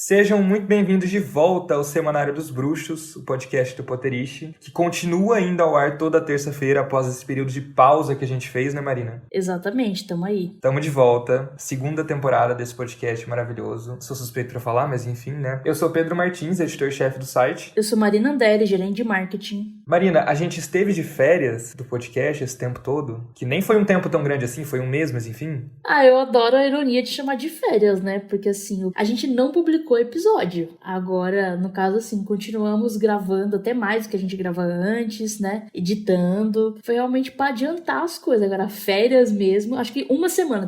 Sejam muito bem-vindos de volta ao Semanário dos Bruxos, o podcast do Potterish, que continua ainda ao ar toda terça-feira após esse período de pausa que a gente fez, né, Marina? Exatamente, tamo aí. Tamo de volta, segunda temporada desse podcast maravilhoso. Sou suspeito pra falar, mas enfim, né? Eu sou Pedro Martins, editor-chefe do site. Eu sou Marina Anderi, gerente de marketing. Marina, a gente esteve de férias do podcast esse tempo todo, que nem foi um tempo tão grande assim, foi um mês, mas enfim. Eu adoro a ironia de chamar de férias, né? Porque assim, a gente não publicou episódio. Agora, no caso assim, continuamos gravando até mais do que a gente gravava antes, né? Editando. Foi realmente pra adiantar as coisas. Agora, férias mesmo. Acho que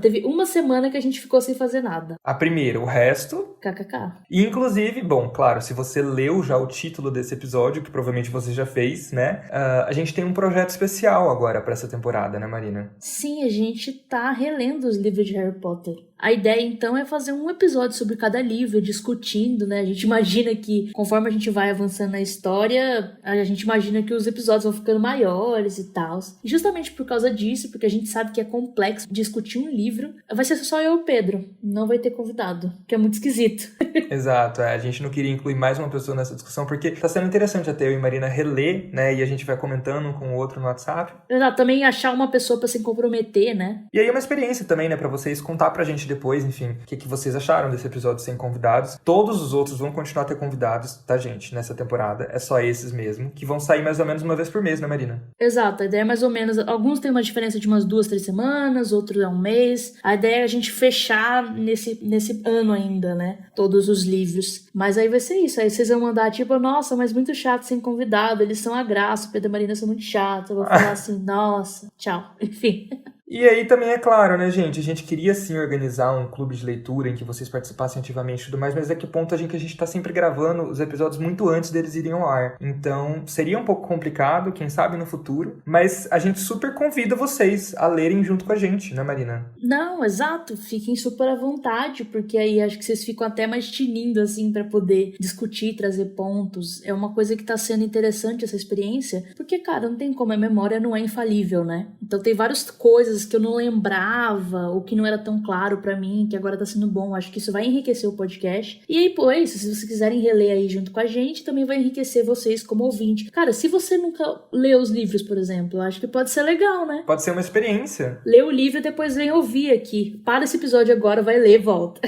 teve uma semana que a gente ficou sem fazer nada. A primeira, o resto... KKK. E inclusive, bom, claro, se você leu já o título desse episódio, que provavelmente você já fez, né? A gente tem um projeto especial agora pra essa temporada, né, Marina? Sim, a gente tá relendo os livros de Harry Potter. A ideia, então, é fazer um episódio sobre cada livro, discutindo, né? A gente imagina que, conforme a gente vai avançando na história, a gente imagina que os episódios vão ficando maiores e tal. E justamente por causa disso, porque a gente sabe que é complexo discutir um livro, vai ser só eu e o Pedro. Não vai ter convidado, que é muito esquisito. Exato, a gente não queria incluir mais uma pessoa nessa discussão, porque tá sendo interessante até eu e Marina reler, né? E a gente vai comentando um com o outro no WhatsApp. Exato, também achar uma pessoa pra se comprometer, né? E aí é uma experiência também, né? Pra vocês contar pra gente depois, enfim, o que vocês acharam desse episódio sem convidados. Todos os outros vão continuar a ter convidados, tá, gente? Nessa temporada. É só esses mesmo, que vão sair mais ou menos uma vez por mês, né, Marina? Exato, a ideia é mais ou menos... Alguns têm uma diferença de umas 2, 3 semanas, outros é um mês. A ideia é a gente fechar nesse ano ainda, né? Todos os livros. Mas aí vai ser isso. Aí vocês vão mandar tipo, nossa, mas muito chato sem convidado. Eles são a graça, o Pedro e a Marina são muito chatos. Eu vou falar assim, nossa, tchau. Enfim... E aí também é claro, né, gente? A gente queria sim organizar um clube de leitura em que vocês participassem ativamente e tudo mais, mas é que ponto que a gente tá sempre gravando os episódios muito antes deles irem ao ar. Então, seria um pouco complicado, quem sabe no futuro, mas a gente super convida vocês a lerem junto com a gente, né, Marina? Não, exato. Fiquem super à vontade, porque aí acho que vocês ficam até mais tinindo, assim, pra poder discutir, trazer pontos. É uma coisa que tá sendo interessante essa experiência, porque, cara, não tem como, a memória não é infalível, né? Então tem várias coisas que eu não lembrava, ou que não era tão claro pra mim, que agora tá sendo bom. Acho que isso vai enriquecer o podcast. E aí, pois, se vocês quiserem reler aí junto com a gente, também vai enriquecer vocês como ouvinte. Cara, se você nunca leu os livros, por exemplo, eu acho que pode ser legal, né? Pode ser uma experiência. Lê o livro e depois vem ouvir aqui. Para esse episódio agora, vai ler, volta.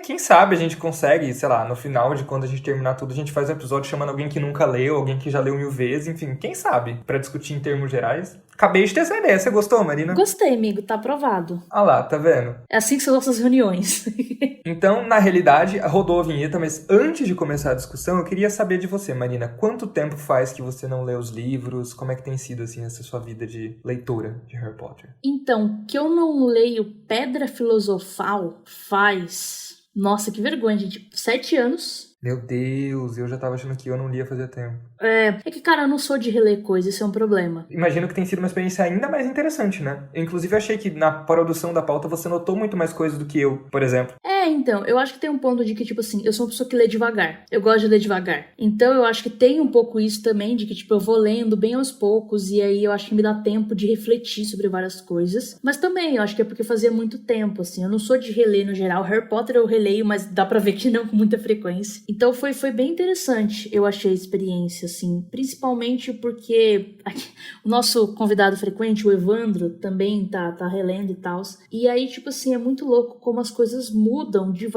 Quem sabe a gente consegue, sei lá, no final de quando a gente terminar tudo, a gente faz um episódio chamando alguém que nunca leu, alguém que já leu 1000 vezes, enfim, quem sabe, pra discutir em termos gerais. Acabei de ter essa ideia, você gostou, Marina? Gostei, amigo, tá aprovado. Ah lá, tá vendo? É assim que são nossas reuniões. Então, na realidade, rodou a vinheta, mas antes de começar a discussão, eu queria saber de você, Marina, quanto tempo faz que você não lê os livros? Como é que tem sido, assim, essa sua vida de leitora de Harry Potter? Então, que eu não leio Pedra Filosofal faz... Nossa, que vergonha, gente. 7 anos. Meu Deus, eu já tava achando que eu não lia fazia tempo. É que, cara, eu não sou de reler coisas, isso é um problema. Imagino que tem sido uma experiência ainda mais interessante, né? Eu, inclusive, achei que na produção da pauta você notou muito mais coisas do que eu, por exemplo. Então, eu acho que tem um ponto de que, tipo assim, eu sou uma pessoa que lê devagar. Eu gosto de ler devagar. Então, eu acho que tem um pouco isso também, de que, tipo, eu vou lendo bem aos poucos, e aí eu acho que me dá tempo de refletir sobre várias coisas. Mas também, eu acho que é porque fazia muito tempo, assim. Eu não sou de reler no geral. Harry Potter eu releio, mas dá pra ver que não com muita frequência. Então, foi bem interessante, eu achei a experiência, assim. Principalmente porque o nosso convidado frequente, o Evandro, também tá relendo e tal. E aí, tipo assim, é muito louco como as coisas mudam de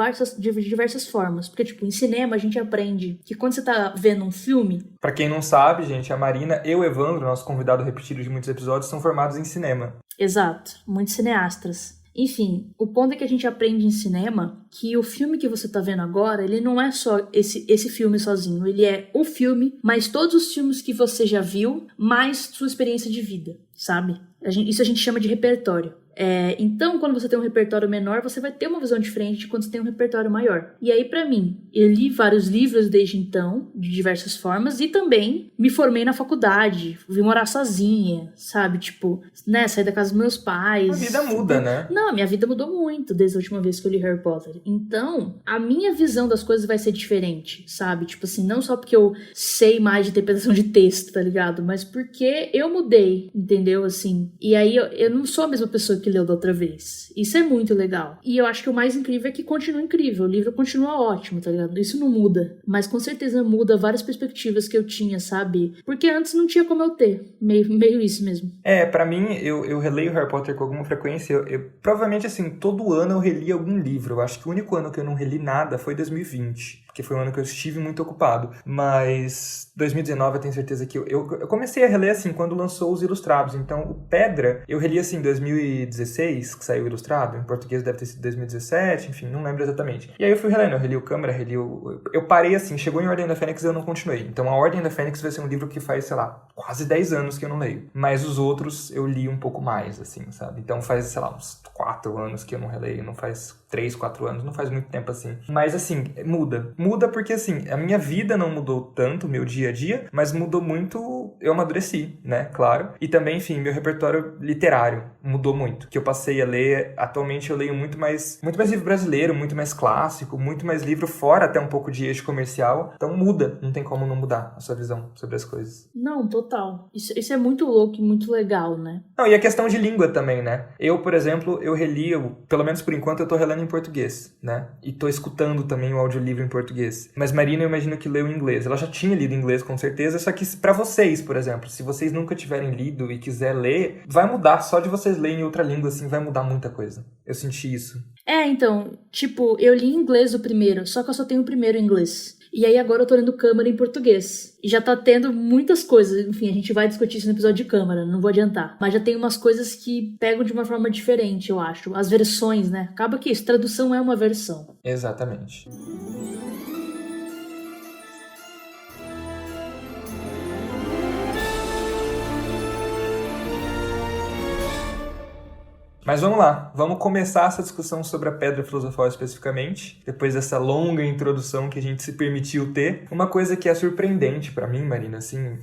diversas formas. Porque, tipo, em cinema a gente aprende que quando você tá vendo um filme... Pra quem não sabe, gente, a Marina e o Evandro, nosso convidado repetido de muitos episódios, são formados em cinema. Exato, muitos cineastas. Enfim, o ponto é que a gente aprende em cinema que o filme que você tá vendo agora, ele não é só esse filme sozinho. Ele é o filme, mais todos os filmes que você já viu, mais sua experiência de vida, sabe? Isso a gente chama de repertório. Então, quando você tem um repertório menor, você vai ter uma visão diferente de quando você tem um repertório maior. E aí, pra mim, eu li vários livros desde então, de diversas formas, e também me formei na faculdade, vim morar sozinha, sabe? Tipo, né, sair da casa dos meus pais. A vida muda, né? Não, a minha vida mudou muito desde a última vez que eu li Harry Potter. Então, a minha visão das coisas vai ser diferente, sabe? Tipo assim, não só porque eu sei mais de interpretação de texto, tá ligado? Mas porque eu mudei, entendeu? Assim, e aí eu não sou a mesma pessoa que que leu da outra vez. Isso é muito legal. E eu acho que o mais incrível é que continua incrível. O livro continua ótimo, tá ligado? Isso não muda. Mas com certeza muda várias perspectivas que eu tinha, sabe? Porque antes não tinha como eu ter. Meio isso mesmo. Pra mim, eu releio Harry Potter com alguma frequência. Provavelmente, assim, todo ano eu reli algum livro. Eu acho que o único ano que eu não reli nada foi 2020. Porque foi um ano que eu estive muito ocupado. Mas 2019 eu tenho certeza que eu comecei a reler, assim, quando lançou os ilustrados. Então, o Pedra, eu reli, assim, em 2016, que saiu o ilustrado. Em português deve ter sido 2017, enfim, não lembro exatamente. E aí eu fui relendo, eu reli o Câmara, reli o... Eu parei, assim, chegou em Ordem da Fênix e eu não continuei. Então, a Ordem da Fênix vai ser um livro que faz, sei lá, quase 10 anos que eu não leio. Mas os outros eu li um pouco mais, assim, sabe? Então, faz, sei lá, uns 4 anos que eu não releio, não faz 3, 4 anos, não faz muito tempo assim. Mas, assim, muda. Muda porque, assim, a minha vida não mudou tanto, meu dia a dia, mas mudou muito, eu amadureci, né, claro. E também, enfim, meu repertório literário mudou muito. Que eu passei a ler, atualmente eu leio muito mais livro brasileiro, muito mais clássico, muito mais livro fora até um pouco de eixo comercial. Então muda, não tem como não mudar a sua visão sobre as coisas. Não, total. Isso é muito louco e muito legal, né? Não, e a questão de língua também, né? Eu, por exemplo, eu reli, pelo menos por enquanto, eu tô relendo em português, né? E tô escutando também o audiolivro em português. Mas Marina, eu imagino que leu em inglês. Ela já tinha lido em inglês, com certeza, só que pra vocês, por exemplo, se vocês nunca tiverem lido e quiser ler, vai mudar. Só de vocês lerem em outra língua, assim, vai mudar muita coisa. Eu senti isso. Então, tipo, eu li em inglês o primeiro, só que eu só tenho o primeiro em inglês. E aí agora eu tô lendo Câmara em português. E já tá tendo muitas coisas. Enfim, a gente vai discutir isso no episódio de Câmara, não vou adiantar. Mas já tem umas coisas que pegam de uma forma diferente, eu acho. As versões, né? Acaba que isso, tradução é uma versão. Exatamente. Mas vamos lá, vamos começar essa discussão sobre a Pedra Filosofal especificamente, depois dessa longa introdução que a gente se permitiu ter. Uma coisa que é surpreendente pra mim, Marina, assim,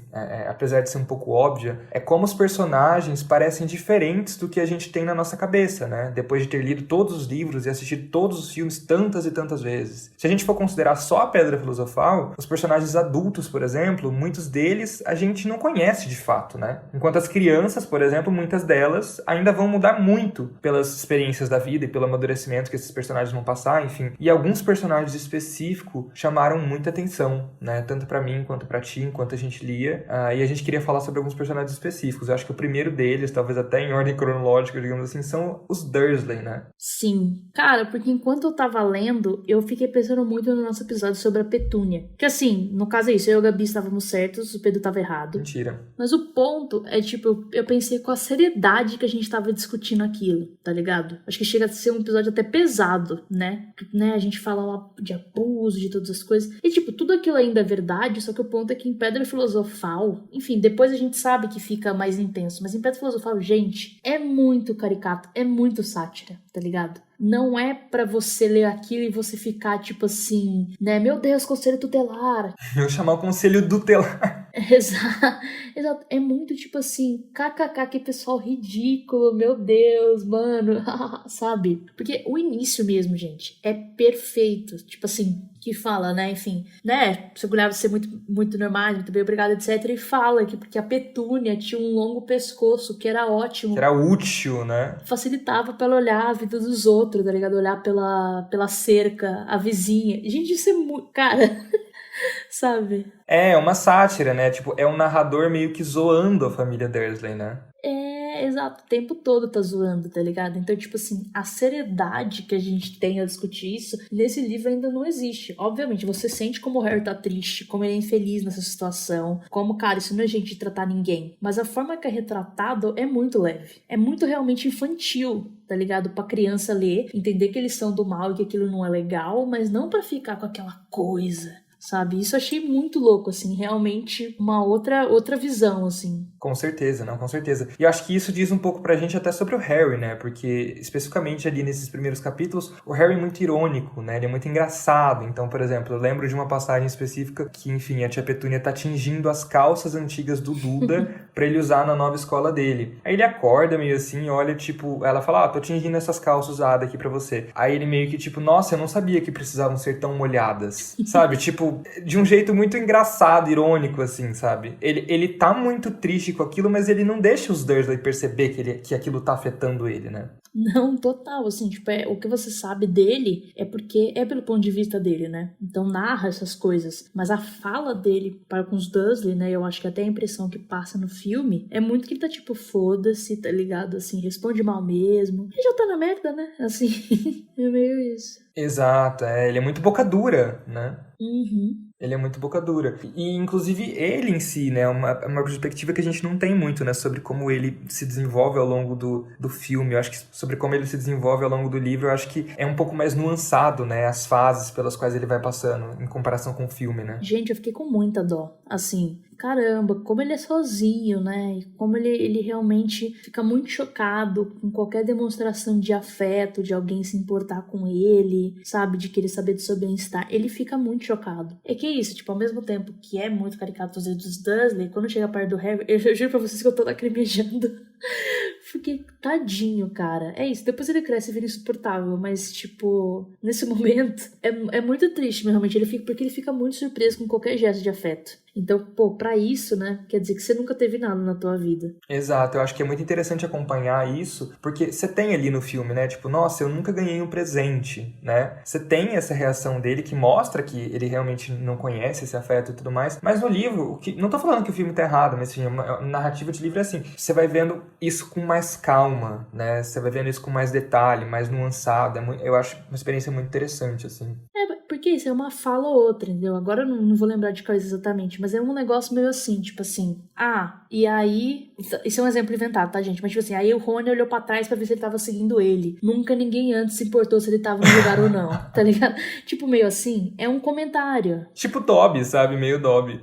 apesar de ser um pouco óbvia, é como os personagens parecem diferentes do que a gente tem na nossa cabeça, né? Depois de ter lido todos os livros e assistido todos os filmes tantas e tantas vezes. Se a gente for considerar só a Pedra Filosofal, os personagens adultos, por exemplo, muitos deles a gente não conhece de fato, né? Enquanto as crianças, por exemplo, muitas delas ainda vão mudar muito pelas experiências da vida e pelo amadurecimento que esses personagens vão passar, enfim. E alguns personagens específicos chamaram muita atenção, né? Tanto pra mim, quanto pra ti, enquanto a gente lia. E a gente queria falar sobre alguns personagens específicos. Eu acho que o primeiro deles, talvez até em ordem cronológica, digamos assim, são os Dursley, né? Sim. Cara, porque enquanto eu tava lendo, eu fiquei pensando muito no nosso episódio sobre a Petúnia. Que assim, no caso é isso, eu e a Gabi estávamos certos, o Pedro tava errado. Mentira. Mas o ponto é, tipo, eu pensei com a seriedade que a gente tava discutindo aquilo, tá ligado? Acho que chega a ser um episódio até pesado, né? A gente fala lá de abuso, de todas as coisas. E, tipo, tudo aquilo ainda é verdade, só que o ponto é que em Pedra Filosofal, enfim, depois a gente sabe que fica mais intenso, mas em Pedra Filosofal, gente, é muito caricato, é muito sátira, tá ligado? Não é pra você ler aquilo e você ficar, tipo assim, né? Meu Deus, conselho tutelar. Eu chamar o conselho tutelar. Exato. É muito tipo assim, kkk, que pessoal ridículo, meu Deus, mano, sabe? Porque o início mesmo, gente, é perfeito. Tipo assim, que fala, né, enfim, né, segurava ser muito, muito normal, muito bem obrigado, etc. E fala que porque a Petúnia tinha um longo pescoço, que era ótimo. Que era útil, né? Facilitava pra ela olhar a vida dos outros, tá ligado? Olhar pela cerca, a vizinha. Gente, isso é muito... Cara... Sabe? É uma sátira, né? Tipo, é um narrador meio que zoando a família Dursley, né? Exato, o tempo todo tá zoando, tá ligado? Então, tipo assim, a seriedade que a gente tem a discutir isso, nesse livro ainda não existe. Obviamente, você sente como o Harry tá triste, como ele é infeliz nessa situação, como, cara, isso não é gente de tratar ninguém. Mas a forma que é retratado é muito leve. É muito realmente infantil, tá ligado? Pra criança ler, entender que eles são do mal e que aquilo não é legal, mas não pra ficar com aquela coisa... Sabe? Isso eu achei muito louco, assim, realmente uma outra visão, assim. Com certeza, não, com certeza. E eu acho que isso diz um pouco pra gente até sobre o Harry, né? Porque, especificamente ali nesses primeiros capítulos, o Harry é muito irônico, né? Ele é muito engraçado. Então, por exemplo, eu lembro de uma passagem específica que, enfim, a tia Petúnia tá tingindo as calças antigas do Duda pra ele usar na nova escola dele. Aí ele acorda meio assim, olha, tipo, ela fala, tô tingindo essas calças usadas aqui pra você. Aí ele meio que, tipo, nossa, eu não sabia que precisavam ser tão molhadas, sabe? Tipo, de um jeito muito engraçado, irônico, assim, sabe? Ele tá muito triste com aquilo, mas ele não deixa os Dursley perceber que aquilo tá afetando ele, né? Não, total, assim, tipo, o que você sabe dele é porque é pelo ponto de vista dele, né? Então narra essas coisas, mas a fala dele para com os Dursley, né, eu acho que até a impressão que passa no filme é muito que ele tá tipo, foda-se, tá ligado? Assim, responde mal mesmo. Ele já tá na merda, né? Assim, é meio isso. Exato, ele é muito boca dura, né? Uhum. Ele é muito boca dura. E, inclusive, ele em si, né? Uma perspectiva que a gente não tem muito, né? Sobre como ele se desenvolve ao longo do filme. Eu acho que sobre como ele se desenvolve ao longo do livro, eu acho que é um pouco mais nuançado, né? As fases pelas quais ele vai passando, em comparação com o filme, né? Gente, eu fiquei com muita dó. Assim, caramba, como ele é sozinho, né? E como ele realmente fica muito chocado com qualquer demonstração de afeto, de alguém se importar com ele, sabe? De querer saber do seu bem-estar. Ele fica muito chocado. É que é isso, tipo, ao mesmo tempo que é muito caricato os dedos dos Dursley, quando chega perto do Harry, eu juro pra vocês que eu tô lacrimejando. Fiquei tadinho, cara. É isso, depois ele cresce e vira insuportável, mas, tipo, nesse momento é muito triste, mas realmente porque ele fica muito surpreso com qualquer gesto de afeto. Então, pô, pra isso, né, quer dizer que você nunca teve nada na tua vida. Exato, eu acho que é muito interessante acompanhar isso, porque você tem ali no filme, né, tipo, nossa, eu nunca ganhei um presente, né? Você tem essa reação dele que mostra que ele realmente não conhece esse afeto e tudo mais, mas no livro, não tô falando que o filme tá errado, mas assim, a narrativa de livro é assim, você vai vendo isso com mais calma, né? Você vai vendo isso com mais detalhe, mais nuançado, eu acho uma experiência muito interessante, assim. Porque isso é uma fala ou outra, entendeu? Agora eu não vou lembrar de qual exatamente, mas é um negócio meio assim, tipo assim, e aí, isso é um exemplo inventado, tá, gente? Mas tipo assim, aí o Rony olhou pra trás pra ver se ele tava seguindo ele. Nunca ninguém antes se importou se ele tava no lugar ou não, tá ligado? Tipo, meio assim, é um comentário. Tipo Dobby, sabe? Meio Dobby.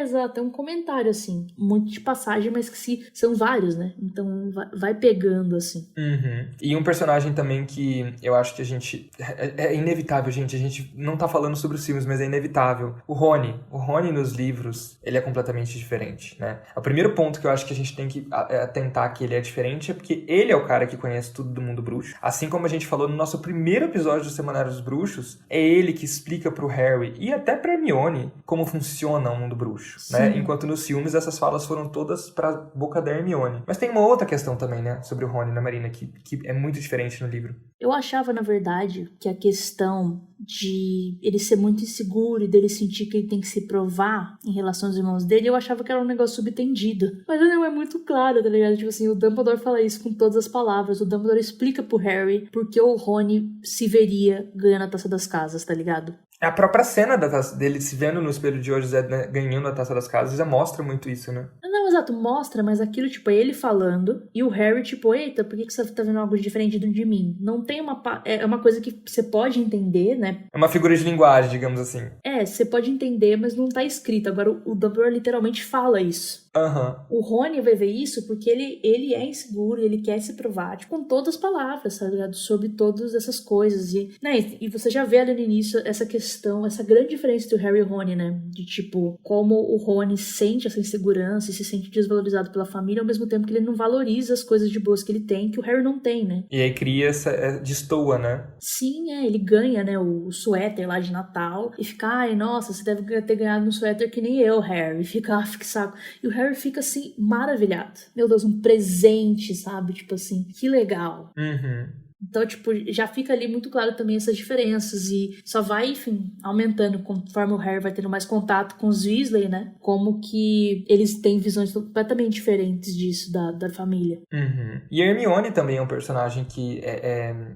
Exato, é um comentário, assim, muito de passagem, mas que são vários, né? Então vai pegando, assim. Uhum. E um personagem também que eu acho que a gente... É inevitável, gente. A gente não tá falando sobre os filmes, mas é inevitável. O Rony. O Rony nos livros, ele é completamente diferente, né? O primeiro ponto que eu acho que a gente tem que atentar que ele é diferente é porque ele é o cara que conhece tudo do mundo bruxo. Assim como a gente falou no nosso primeiro episódio do Semanário dos Bruxos, é ele que explica pro Harry e até pra Hermione como funciona o mundo bruxo, né? Enquanto nos filmes essas falas foram todas pra boca da Hermione. Mas tem uma outra questão também, né? Sobre o Rony na Marina, que é muito diferente no livro. Eu achava, na verdade, que a questão de ele ser muito inseguro e dele sentir que ele tem que se provar em relação aos irmãos dele, eu achava que era um negócio subtendido. Mas não, é muito claro, tá ligado? Tipo assim, o Dumbledore fala isso com todas as palavras. O Dumbledore explica pro Harry porque o Rony se veria ganhando a Taça das Casas, tá ligado? A própria cena dele se vendo no espelho de olhos, né, ganhando a Taça das Casas, já mostra muito isso, né? Não, exato, mostra, mas aquilo, tipo, é ele falando e o Harry, tipo, eita, por que você tá vendo algo diferente de mim? Não tem é uma coisa que você pode entender, né? É uma figura de linguagem, digamos assim. Você pode entender, mas não tá escrito. Agora, o Dumbledore literalmente fala isso. Uhum. O Rony vai ver isso porque ele é inseguro, ele quer se provar, tipo, com todas as palavras, tá ligado? Sobre todas essas coisas. E, né, e você já vê ali no início essa questão, essa grande diferença entre o Harry e o Rony, né? De, tipo, como o Rony sente essa insegurança e se sente desvalorizado pela família, ao mesmo tempo que ele não valoriza as coisas de boas que ele tem, que o Harry não tem, né? E aí cria essa destoa, né? Sim, ele ganha, né, o suéter lá de Natal e fica, ai, nossa, você deve ter ganhado um suéter que nem eu, Harry. E fica que saco. E o Harry fica, assim, maravilhado. Meu Deus, um presente, sabe? Tipo assim, que legal. Uhum. Então, tipo, já fica ali muito claro também essas diferenças e só vai, enfim, aumentando conforme o Harry vai tendo mais contato com os Weasley, né? Como que eles têm visões completamente diferentes disso, da família. Uhum. E a Hermione também é um personagem que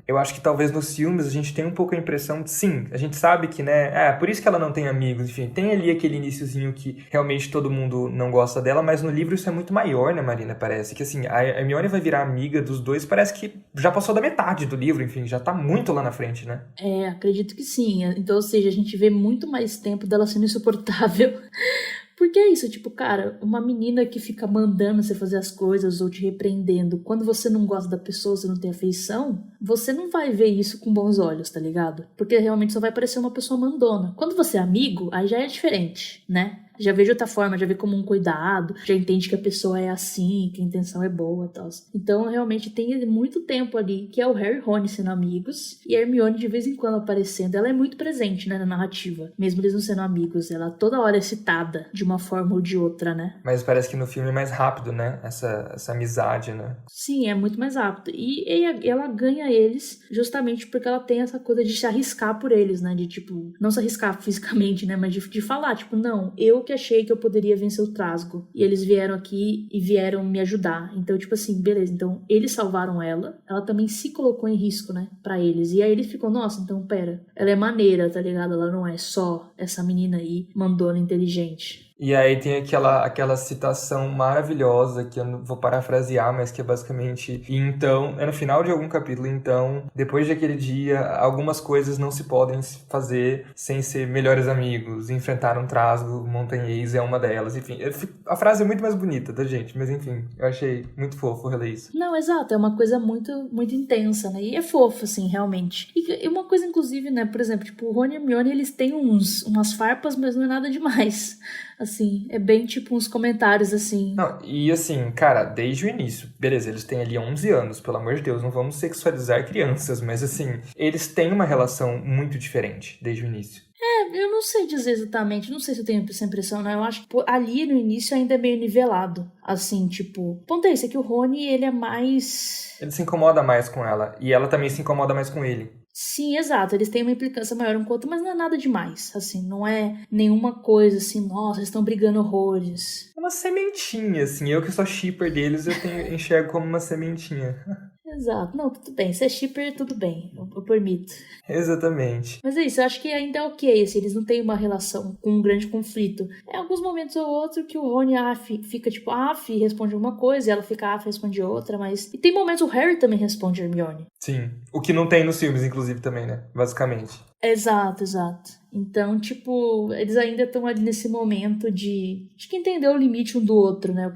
eu acho que talvez nos filmes a gente tem um pouco a impressão de, sim, a gente sabe que, né, por isso que ela não tem amigos, enfim, tem ali aquele iniciozinho que realmente todo mundo não gosta dela, mas no livro isso é muito maior, né, Marina? Parece que, assim, a Hermione vai virar amiga dos dois, parece que já passou da metade do livro, enfim, já tá muito lá na frente, né? Acredito que sim. Então, ou seja, a gente vê muito mais tempo dela sendo insuportável. Porque é isso, tipo, cara, uma menina que fica mandando você fazer as coisas ou te repreendendo, quando você não gosta da pessoa, você não tem afeição, você não vai ver isso com bons olhos, tá ligado? Porque realmente só vai parecer uma pessoa mandona. Quando você é amigo, aí já é diferente, né? Já vê de outra forma, já vê como um cuidado, já entende que a pessoa é assim, que a intenção é boa e tal. Então, realmente, tem muito tempo ali, que é o Harry e Rony sendo amigos, e a Hermione de vez em quando aparecendo. Ela é muito presente, né, na narrativa. Mesmo eles não sendo amigos, ela toda hora é citada de uma forma ou de outra, né? Mas parece que no filme é mais rápido, né? Essa amizade, né? Sim, é muito mais rápido. E ela ganha eles justamente porque ela tem essa coisa de se arriscar por eles, né? De, tipo, não se arriscar fisicamente, né? Mas de falar, tipo, não, eu que achei que eu poderia vencer o Trasgo. E eles vieram aqui e vieram me ajudar. Então, tipo assim, beleza. Então, eles salvaram ela. Ela também se colocou em risco, né? Pra eles. E aí eles ficam, nossa, então, pera. Ela é maneira, tá ligado? Ela não é só essa menina aí, mandona inteligente. E aí tem aquela citação maravilhosa que eu não vou parafrasear, mas que é basicamente... E então, é no final de algum capítulo, então, depois daquele dia, algumas coisas não se podem fazer sem ser melhores amigos. Enfrentar um trasgo montanhês é uma delas. Enfim, a frase é muito mais bonita, tá, gente? Mas enfim, eu achei muito fofo reler isso. Não, exato, é uma coisa muito, muito intensa, né? E é fofo, assim, realmente. E uma coisa, inclusive, né, por exemplo, tipo, o Rony e Hermione, eles têm umas farpas, mas não é nada demais. Assim, é bem tipo uns comentários assim. Não, e assim, cara, desde o início, beleza, eles têm ali 11 anos, pelo amor de Deus, não vamos sexualizar crianças, mas assim, eles têm uma relação muito diferente desde o início. Eu não sei dizer exatamente, não sei se eu tenho essa impressão, né? Eu acho que ali no início ainda é meio nivelado. Assim, tipo, o ponto é esse, é que o Rony, ele é mais... Ele se incomoda mais com ela, e ela também se incomoda mais com ele. Sim, exato, eles têm uma implicância maior um com o outro, mas não é nada demais, assim, não é nenhuma coisa assim, nossa, eles estão brigando horrores. É uma sementinha, assim, eu que sou shipper deles, enxergo como uma sementinha. Exato, não, tudo bem, se é shipper, tudo bem, eu permito. Exatamente. Mas é isso, eu acho que ainda é ok, assim, eles não têm uma relação com um grande conflito. Em alguns momentos ou outro que o Rony fica tipo, responde uma coisa, e ela fica, responde outra, mas... E tem momentos o Harry também responde a Hermione. Sim, o que não tem nos filmes, inclusive, também, né? Basicamente. Exato. Então, tipo, eles ainda estão ali nesse momento de que entender o limite um do outro, né?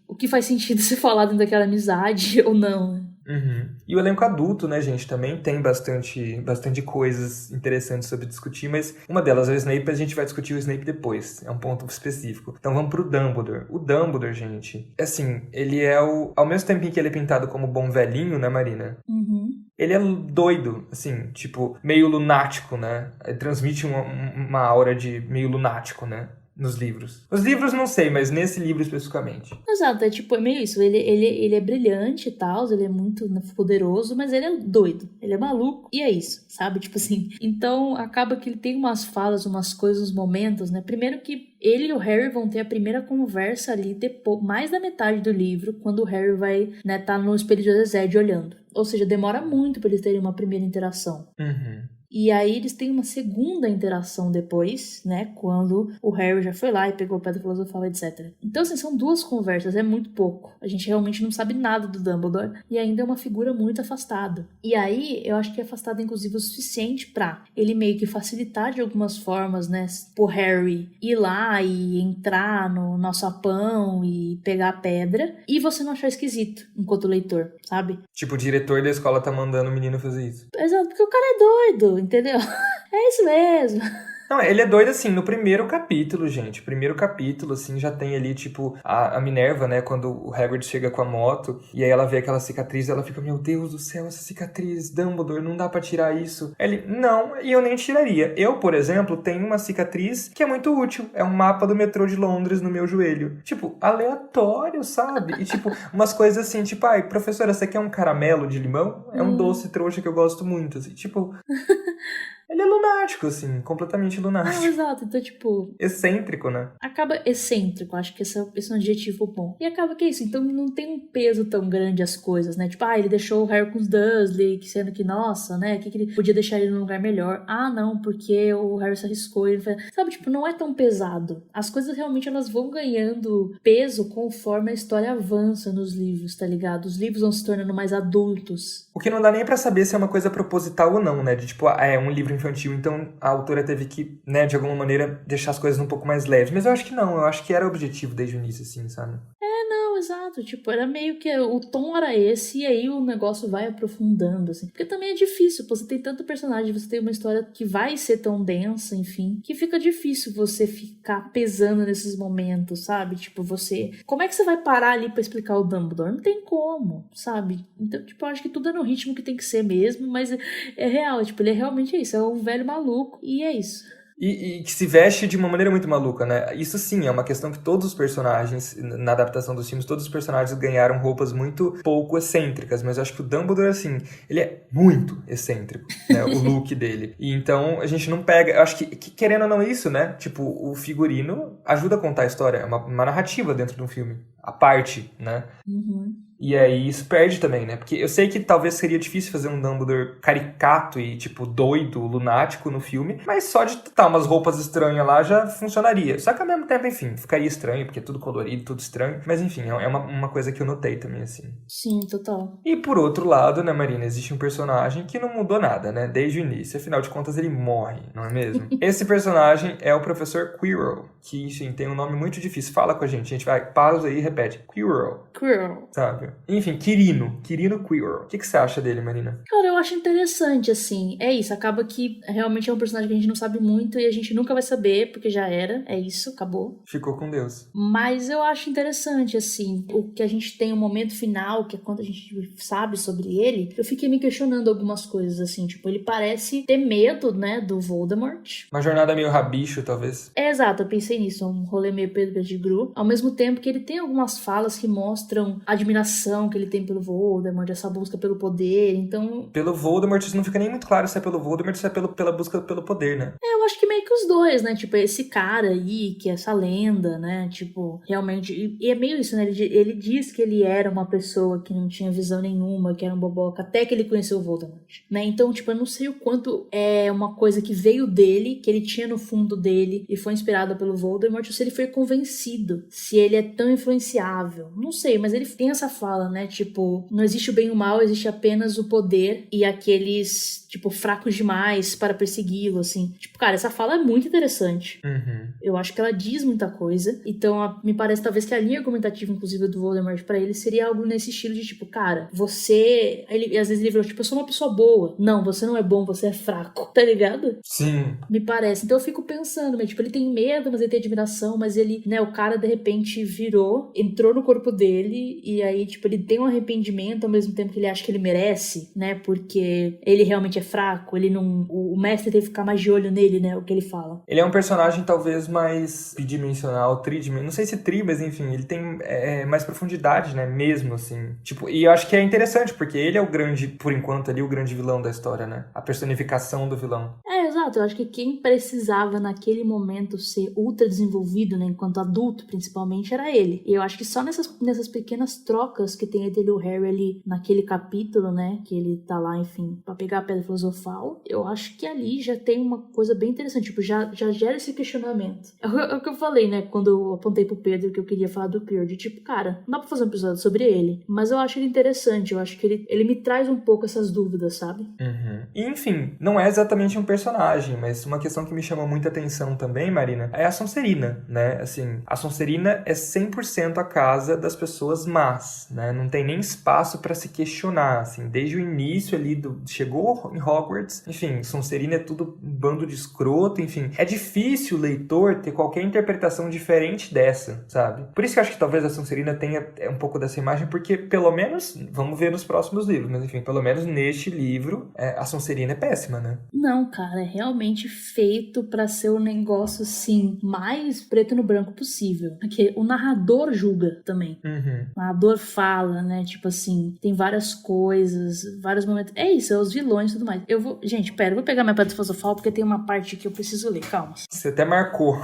O que faz sentido ser falado daquela amizade ou não, né? Uhum. E o elenco adulto, né, gente, também tem bastante coisas interessantes sobre discutir, mas uma delas é o Snape, a gente vai discutir o Snape depois, é um ponto específico. Então vamos pro Dumbledore. O Dumbledore, gente, assim, ele é ao mesmo tempo em que ele é pintado como bom velhinho, né, Marina? Uhum. Ele é doido, assim, tipo, meio lunático, né? Ele transmite uma aura de meio lunático, né? Nos livros. Os livros não sei, mas nesse livro especificamente. Exato, é meio isso. Ele é brilhante e tal, ele é muito poderoso, mas ele é doido. Ele é maluco e é isso, sabe? Tipo assim. Então acaba que ele tem umas falas, umas coisas, uns momentos, né? Primeiro que ele e o Harry vão ter a primeira conversa ali, depois, mais da metade do livro, quando o Harry vai, né, tá no espelho de Odysseus olhando. Ou seja, demora muito pra eles terem uma primeira interação. Uhum. E aí eles têm uma segunda interação depois, né? Quando o Harry já foi lá e pegou a Pedra Filosofal, etc. Então, assim, são duas conversas, é muito pouco. A gente realmente não sabe nada do Dumbledore e ainda é uma figura muito afastada. E aí, eu acho que é afastada, inclusive, o suficiente pra ele meio que facilitar de algumas formas, né? Pro Harry ir lá e entrar no nosso apão e pegar a pedra e você não achar esquisito enquanto leitor, sabe? Tipo, o diretor da escola tá mandando o menino fazer isso. Exato, porque o cara é doido, entendeu? É isso mesmo. Não, ele é doido, assim, no primeiro capítulo, gente. Primeiro capítulo, assim, já tem ali, tipo, a Minerva, né? Quando o Hagrid chega com a moto, e aí ela vê aquela cicatriz, ela fica, meu Deus do céu, essa cicatriz, Dumbledore, não dá pra tirar isso. Ele, não, e eu nem tiraria. Eu, por exemplo, tenho uma cicatriz que é muito útil. É um mapa do metrô de Londres no meu joelho. Tipo, aleatório, sabe? E, tipo, umas coisas assim, tipo, ai, professora, você quer um caramelo de limão? É um doce trouxa que eu gosto muito, assim, tipo... Ele é lunático, assim, completamente lunático. Não, exato, então, tipo... Excêntrico, né? Acaba excêntrico, acho que esse é um adjetivo bom. E acaba que é isso, então não tem um peso tão grande as coisas, né? Tipo, ele deixou o Harry com os Dursley, sendo que, nossa, né? Que ele podia deixar ele num lugar melhor. Não, porque o Harry se arriscou. Sabe, tipo, não é tão pesado. As coisas realmente, elas vão ganhando peso conforme a história avança nos livros, tá ligado? Os livros vão se tornando mais adultos. O que não dá nem pra saber se é uma coisa proposital ou não, né? De, tipo, é um livro infantil, então a autora teve que, né, de alguma maneira, deixar as coisas um pouco mais leves. Mas eu acho que não, eu acho que era o objetivo desde o início, assim, sabe? Não, exato, tipo, era meio que o tom era esse e aí o negócio vai aprofundando, assim. Porque também é difícil, pô, você tem tanto personagem, você tem uma história que vai ser tão densa, enfim, que fica difícil você ficar pesando nesses momentos, sabe? Tipo, como é que você vai parar ali pra explicar o Dumbledore? Não tem como, sabe? Então, tipo, eu acho que tudo é no ritmo que tem que ser mesmo, mas é real, tipo, ele é realmente isso, é um velho maluco e é isso. E que se veste de uma maneira muito maluca, né? Isso sim, é uma questão que todos os personagens, na adaptação dos filmes, todos os personagens ganharam roupas muito pouco excêntricas, mas eu acho que o Dumbledore, assim, ele é muito excêntrico, né? O look dele. E então, a gente não pega... Eu acho que querendo ou não isso, né? Tipo, o figurino ajuda a contar a história, é uma narrativa dentro de um filme, a parte, né? Uhum. E aí isso perde também, né? Porque eu sei que talvez seria difícil fazer um Dumbledore caricato e, tipo, doido, lunático no filme, mas só de botar umas roupas estranhas lá já funcionaria. Só que ao mesmo tempo, enfim, ficaria estranho, porque é tudo colorido, tudo estranho. Mas enfim, é uma coisa que eu notei também, assim. Sim, total. E por outro lado, né, Marina, existe um personagem que não mudou nada, né? Desde o início. Afinal de contas, ele morre, não é mesmo? Esse personagem é o Professor Quirrell, que, enfim, tem um nome muito difícil. Fala com a gente vai, pausa aí e repete. Quirrell. Sabe? Enfim, Quirino Quirrell. O que você acha dele, Marina? Cara, eu acho interessante, assim. É isso, acaba que realmente é um personagem que a gente não sabe muito e a gente nunca vai saber, porque já era. É isso, acabou. Ficou com Deus. Mas eu acho interessante, assim, o que a gente tem, o momento final, que é quando a gente sabe sobre ele, eu fiquei me questionando algumas coisas, assim, tipo, ele parece ter medo, né, do Voldemort. Uma jornada meio rabicho, talvez. É, exato, eu pensei nisso, um rolê meio Pedro Pettigrew, ao mesmo tempo que ele tem algumas falas que mostram a admiração que ele tem pelo Voldemort, essa busca pelo poder, então... Pelo Voldemort, isso não fica nem muito claro se é pelo Voldemort ou se é pela busca pelo poder, né? Eu acho que meio que os dois, né, tipo, esse cara aí, que é essa lenda, né, tipo, realmente, e é meio isso, né, ele diz que ele era uma pessoa que não tinha visão nenhuma, que era um boboca, até que ele conheceu o Voldemort, né, então, tipo, eu não sei o quanto é uma coisa que veio dele, que ele tinha no fundo dele, e foi inspirada pelo Voldemort, ou se ele foi convencido, se ele é tão influenciável, não sei, mas ele tem essa fala, né, tipo, não existe o bem e o mal, existe apenas o poder e aqueles, tipo, fracos demais para persegui-lo, assim, tipo, cara, essa fala é muito interessante. Uhum. Eu acho que ela diz muita coisa. Então, me parece talvez que a linha argumentativa, inclusive, do Voldemort pra ele seria algo nesse estilo de tipo, cara, você... Às vezes ele virou, tipo, eu sou uma pessoa boa. Não, você não é bom, você é fraco. Tá ligado? Sim. Me parece. Então eu fico pensando, mas, tipo, ele tem medo, mas ele tem admiração, mas ele, né, o cara de repente entrou no corpo dele e aí, tipo, ele tem um arrependimento ao mesmo tempo que ele acha que ele merece, né, porque ele realmente é fraco, ele não... O mestre tem que ficar mais de olho nele, né, o que ele fala. Ele é um personagem talvez mais bidimensional, tridimensional, não sei se mas enfim, ele tem mais profundidade, né, mesmo assim. Tipo, e eu acho que é interessante, porque ele é o grande, por enquanto ali, o grande vilão da história, né? A personificação do vilão. É, exato. Eu acho que quem precisava naquele momento ser ultra desenvolvido, né, enquanto adulto, principalmente, era ele. E eu acho que só nessas pequenas trocas que tem entre ele e o Harry ali naquele capítulo, né, que ele tá lá, enfim, pra pegar a Pedra Filosofal, eu acho que ali já tem uma coisa bem interessante, tipo, já gera esse questionamento. É o que eu falei, né, quando eu apontei pro Pedro que eu queria falar do Quirrell, de tipo, cara, não dá pra fazer um episódio sobre ele, mas eu acho ele interessante, eu acho que ele me traz um pouco essas dúvidas, sabe? Uhum. E, enfim, não é exatamente um personagem, mas uma questão que me chama muita atenção também, Marina, é a Sonserina, né? Assim, a Sonserina é 100% a casa das pessoas más, né? Não tem nem espaço pra se questionar, assim, desde o início ali, chegou em Hogwarts, enfim, Sonserina é tudo um bando de escroto, enfim, é difícil o leitor ter qualquer interpretação diferente dessa, sabe? Por isso que eu acho que talvez a Sonserina tenha um pouco dessa imagem, porque pelo menos, vamos ver nos próximos livros, mas enfim, pelo menos neste livro, a Sonserina é péssima, né? Não, cara, é realmente feito pra ser um negócio, assim, mais preto no branco possível. Porque o narrador julga também. Uhum. O narrador fala, né, tipo assim, tem várias coisas, vários momentos. É isso, é os vilões e tudo mais. Gente, pera, eu vou pegar minha Pedra Filosofal porque tem uma parte que eu preciso ler, calma. Você até marcou.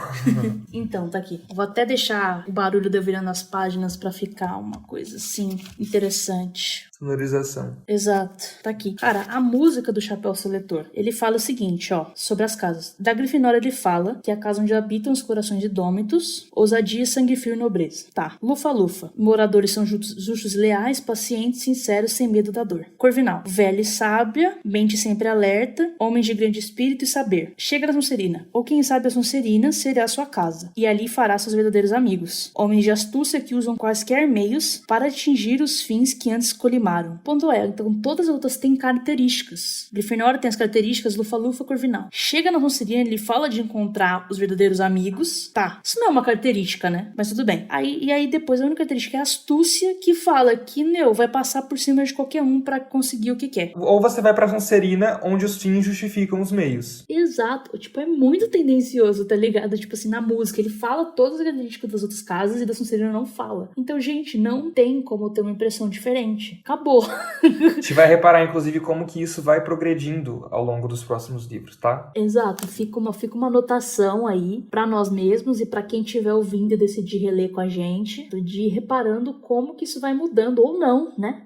Então, tá aqui. Eu vou até deixar o barulho de eu virando as páginas pra ficar uma coisa assim interessante. sonorização. Exato, tá aqui. Cara, a música do Chapéu Seletor, ele fala o seguinte, ó, sobre as casas. Da Grifinória ele fala que é a casa onde habitam os corações indômitos, ousadia, sangue frio e nobreza. Tá. Lufa-Lufa, moradores são justos e leais, pacientes, sinceros, sem medo da dor. Corvinal, velha e sábia, mente sempre alerta, homens de grande espírito e saber. Chega da Sonserina, ou quem sabe a Sonserina será a sua casa, e ali fará seus verdadeiros amigos. Homens de astúcia que usam quaisquer meios para atingir os fins que antes colimaram. Ponto é, então todas as outras têm características. Grifinória tem as características Lufa-Lufa, Corvinal. Chega na Sonserina, ele fala de encontrar os verdadeiros amigos. Tá, isso não é uma característica, né? Mas tudo bem. Aí depois a única característica é a astúcia, que fala que, vai passar por cima de qualquer um pra conseguir o que quer. Ou você vai pra Sonserina, onde os fins justificam os meios. Exato. Tipo, é muito tendencioso, tá ligado? Tipo assim, na música, ele fala todas as características das outras casas e da Sonserina não fala. Então, gente, não tem como ter uma impressão diferente. Acabou. A gente vai reparar, inclusive, como que isso vai progredindo ao longo dos próximos livros, tá? Exato. Fica uma anotação aí pra nós mesmos e pra quem estiver ouvindo e decidir reler com a gente, de ir reparando como que isso vai mudando ou não, né?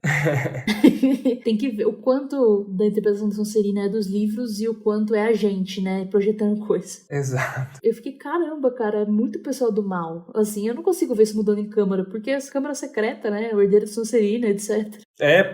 Tem que ver o quanto da interpretação da Sonserina é dos livros e o quanto é a gente, né? Projetando coisa. Exato. Eu fiquei, caramba, cara, é muito pessoal do mal. Assim, eu não consigo ver isso mudando em Câmara, porque é Câmara secreta, né? O herdeiro de Sonserina, etc.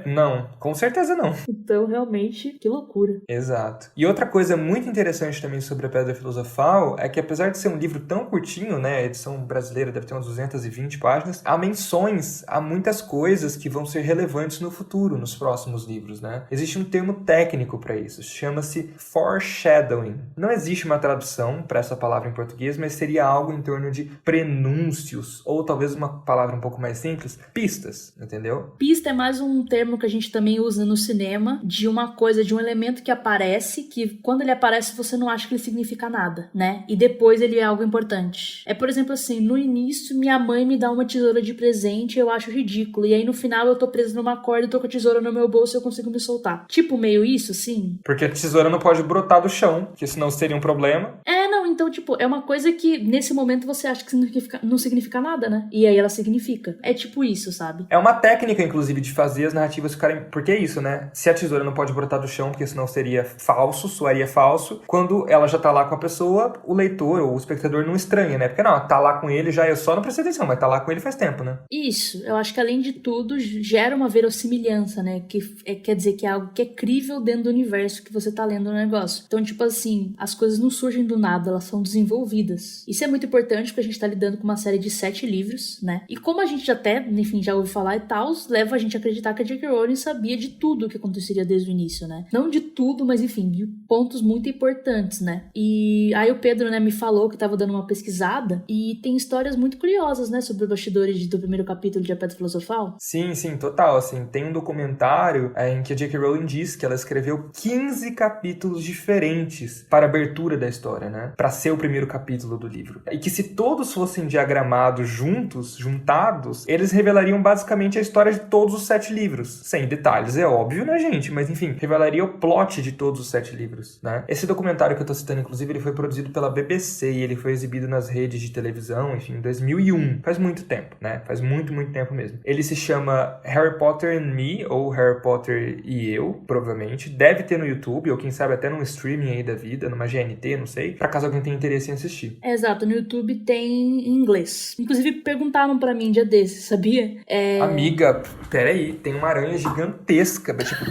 Não, com certeza não. Então, realmente, que loucura. Exato. E outra coisa muito interessante também sobre a Pedra Filosofal é que, apesar de ser um livro tão curtinho, né, a edição brasileira deve ter umas 220 páginas, há menções a muitas coisas que vão ser relevantes no futuro, nos próximos livros, né? Existe um termo técnico para isso, chama-se foreshadowing. Não existe uma tradução para essa palavra em português, mas seria algo em torno de prenúncios, ou talvez uma palavra um pouco mais simples, pistas, entendeu? Pista é mais um termo que a gente também usa no cinema, de uma coisa, de um elemento que aparece, que quando ele aparece você não acha que ele significa nada, né? E depois ele é algo importante. É, por exemplo, assim, no início minha mãe me dá uma tesoura de presente e eu acho ridículo, e aí no final eu tô presa numa corda e tô com a tesoura no meu bolso e eu consigo me soltar. Tipo, meio isso, sim. Porque a tesoura não pode brotar do chão, que senão seria um problema. Então, tipo, é uma coisa que nesse momento você acha que não significa nada, né? E aí ela significa. É tipo isso, sabe? É uma técnica, inclusive, de fazer as narrativas ficarem... Porque é isso, né? Se a tesoura não pode brotar do chão, porque senão seria falso, soaria falso, quando ela já tá lá com a pessoa, o leitor ou o espectador não estranha, né? Porque não, tá lá com ele já, eu só não prestei atenção, mas tá lá com ele faz tempo, né? Isso, eu acho que além de tudo, gera uma verossimilhança, né? Quer dizer que é algo que é crível dentro do universo que você tá lendo o negócio. Então, tipo assim, as coisas não surgem do nada, elas são desenvolvidas. Isso é muito importante porque a gente tá lidando com uma série de 7 livros, né? E como a gente já ouviu falar e tal, leva a gente a acreditar que a J.K. Rowling sabia de tudo o que aconteceria desde o início, né? Não de tudo, mas enfim, de pontos muito importantes, né? E aí o Pedro, né, me falou que tava dando uma pesquisada e tem histórias muito curiosas, né, sobre os bastidores do primeiro capítulo de A Pedra Filosofal. Sim, total, assim, tem um documentário em que a J.K. Rowling diz que ela escreveu 15 capítulos diferentes para a abertura da história, né? Para ser o primeiro capítulo do livro. E que se todos fossem diagramados juntados, eles revelariam basicamente a história de todos os 7 livros. Sem detalhes, é óbvio, né, gente? Mas, enfim, revelaria o plot de todos os 7 livros, né? Esse documentário que eu tô citando, inclusive, ele foi produzido pela BBC e ele foi exibido nas redes de televisão, enfim, em 2001. Faz muito tempo, né? Faz muito tempo mesmo. Ele se chama Harry Potter and Me, ou Harry Potter e Eu, provavelmente. Deve ter no YouTube, ou quem sabe até num streaming aí da vida, numa GNT, não sei, pra caso alguém tenha interesse em assistir. Exato, no YouTube tem em inglês. Inclusive, perguntaram pra mim um dia desses, sabia? Amiga, peraí, tem uma aranha gigantesca, tipo...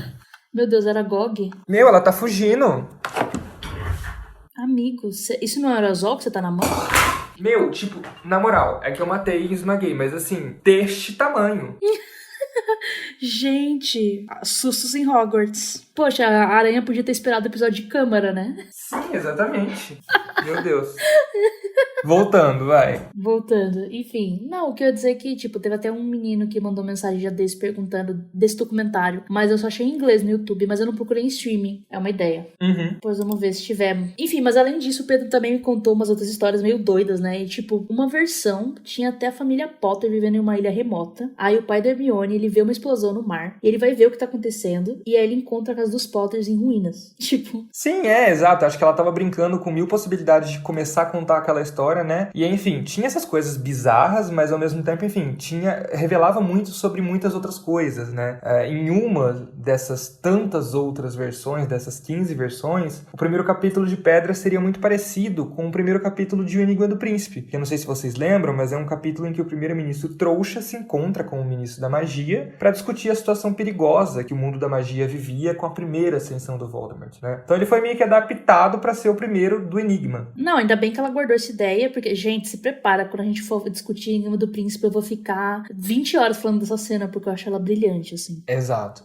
Meu Deus, era Gog? Meu, ela tá fugindo. Amigo, isso não é aerosol que você tá na mão? Meu, tipo, na moral, é que eu matei e esmaguei, mas assim, deste tamanho. Gente, sustos em Hogwarts. Poxa, a aranha podia ter esperado o episódio de Câmara, né? Sim, exatamente. Meu Deus. Voltando, vai. Voltando. Enfim, não, o que eu ia dizer é que, tipo, teve até um menino que mandou mensagem já desse perguntando desse documentário, mas eu só achei em inglês no YouTube, mas eu não procurei em streaming. É uma ideia. Uhum. Depois vamos ver se tiver. Enfim, mas além disso, o Pedro também me contou umas outras histórias meio doidas, né? E, tipo, uma versão tinha até a família Potter vivendo em uma ilha remota. Aí o pai da Hermione, ele vê uma explosão no mar, e ele vai ver o que tá acontecendo, e aí ele encontra a casa dos Potters em ruínas. Tipo... Sim, exato. Acho que ela tava brincando com 1000 possibilidade de começar a contar aquela história, né? E, enfim, tinha essas coisas bizarras, mas ao mesmo tempo, enfim, revelava muito sobre muitas outras coisas, né? Em uma dessas tantas outras versões, dessas 15 versões, o primeiro capítulo de Pedra seria muito parecido com o primeiro capítulo de O Enigma do Príncipe, que eu não sei se vocês lembram, mas é um capítulo em que o primeiro-ministro Trouxa se encontra com o ministro da magia para discutir a situação perigosa que o mundo da magia vivia com a primeira ascensão do Voldemort, né? Então ele foi meio que adaptado para ser o primeiro do Enigma. Não, ainda bem que ela guardou essa ideia, porque, gente, se prepara, quando a gente for discutir Enigma do Príncipe, eu vou ficar 20 horas falando dessa cena, porque eu acho ela brilhante, assim. Exato,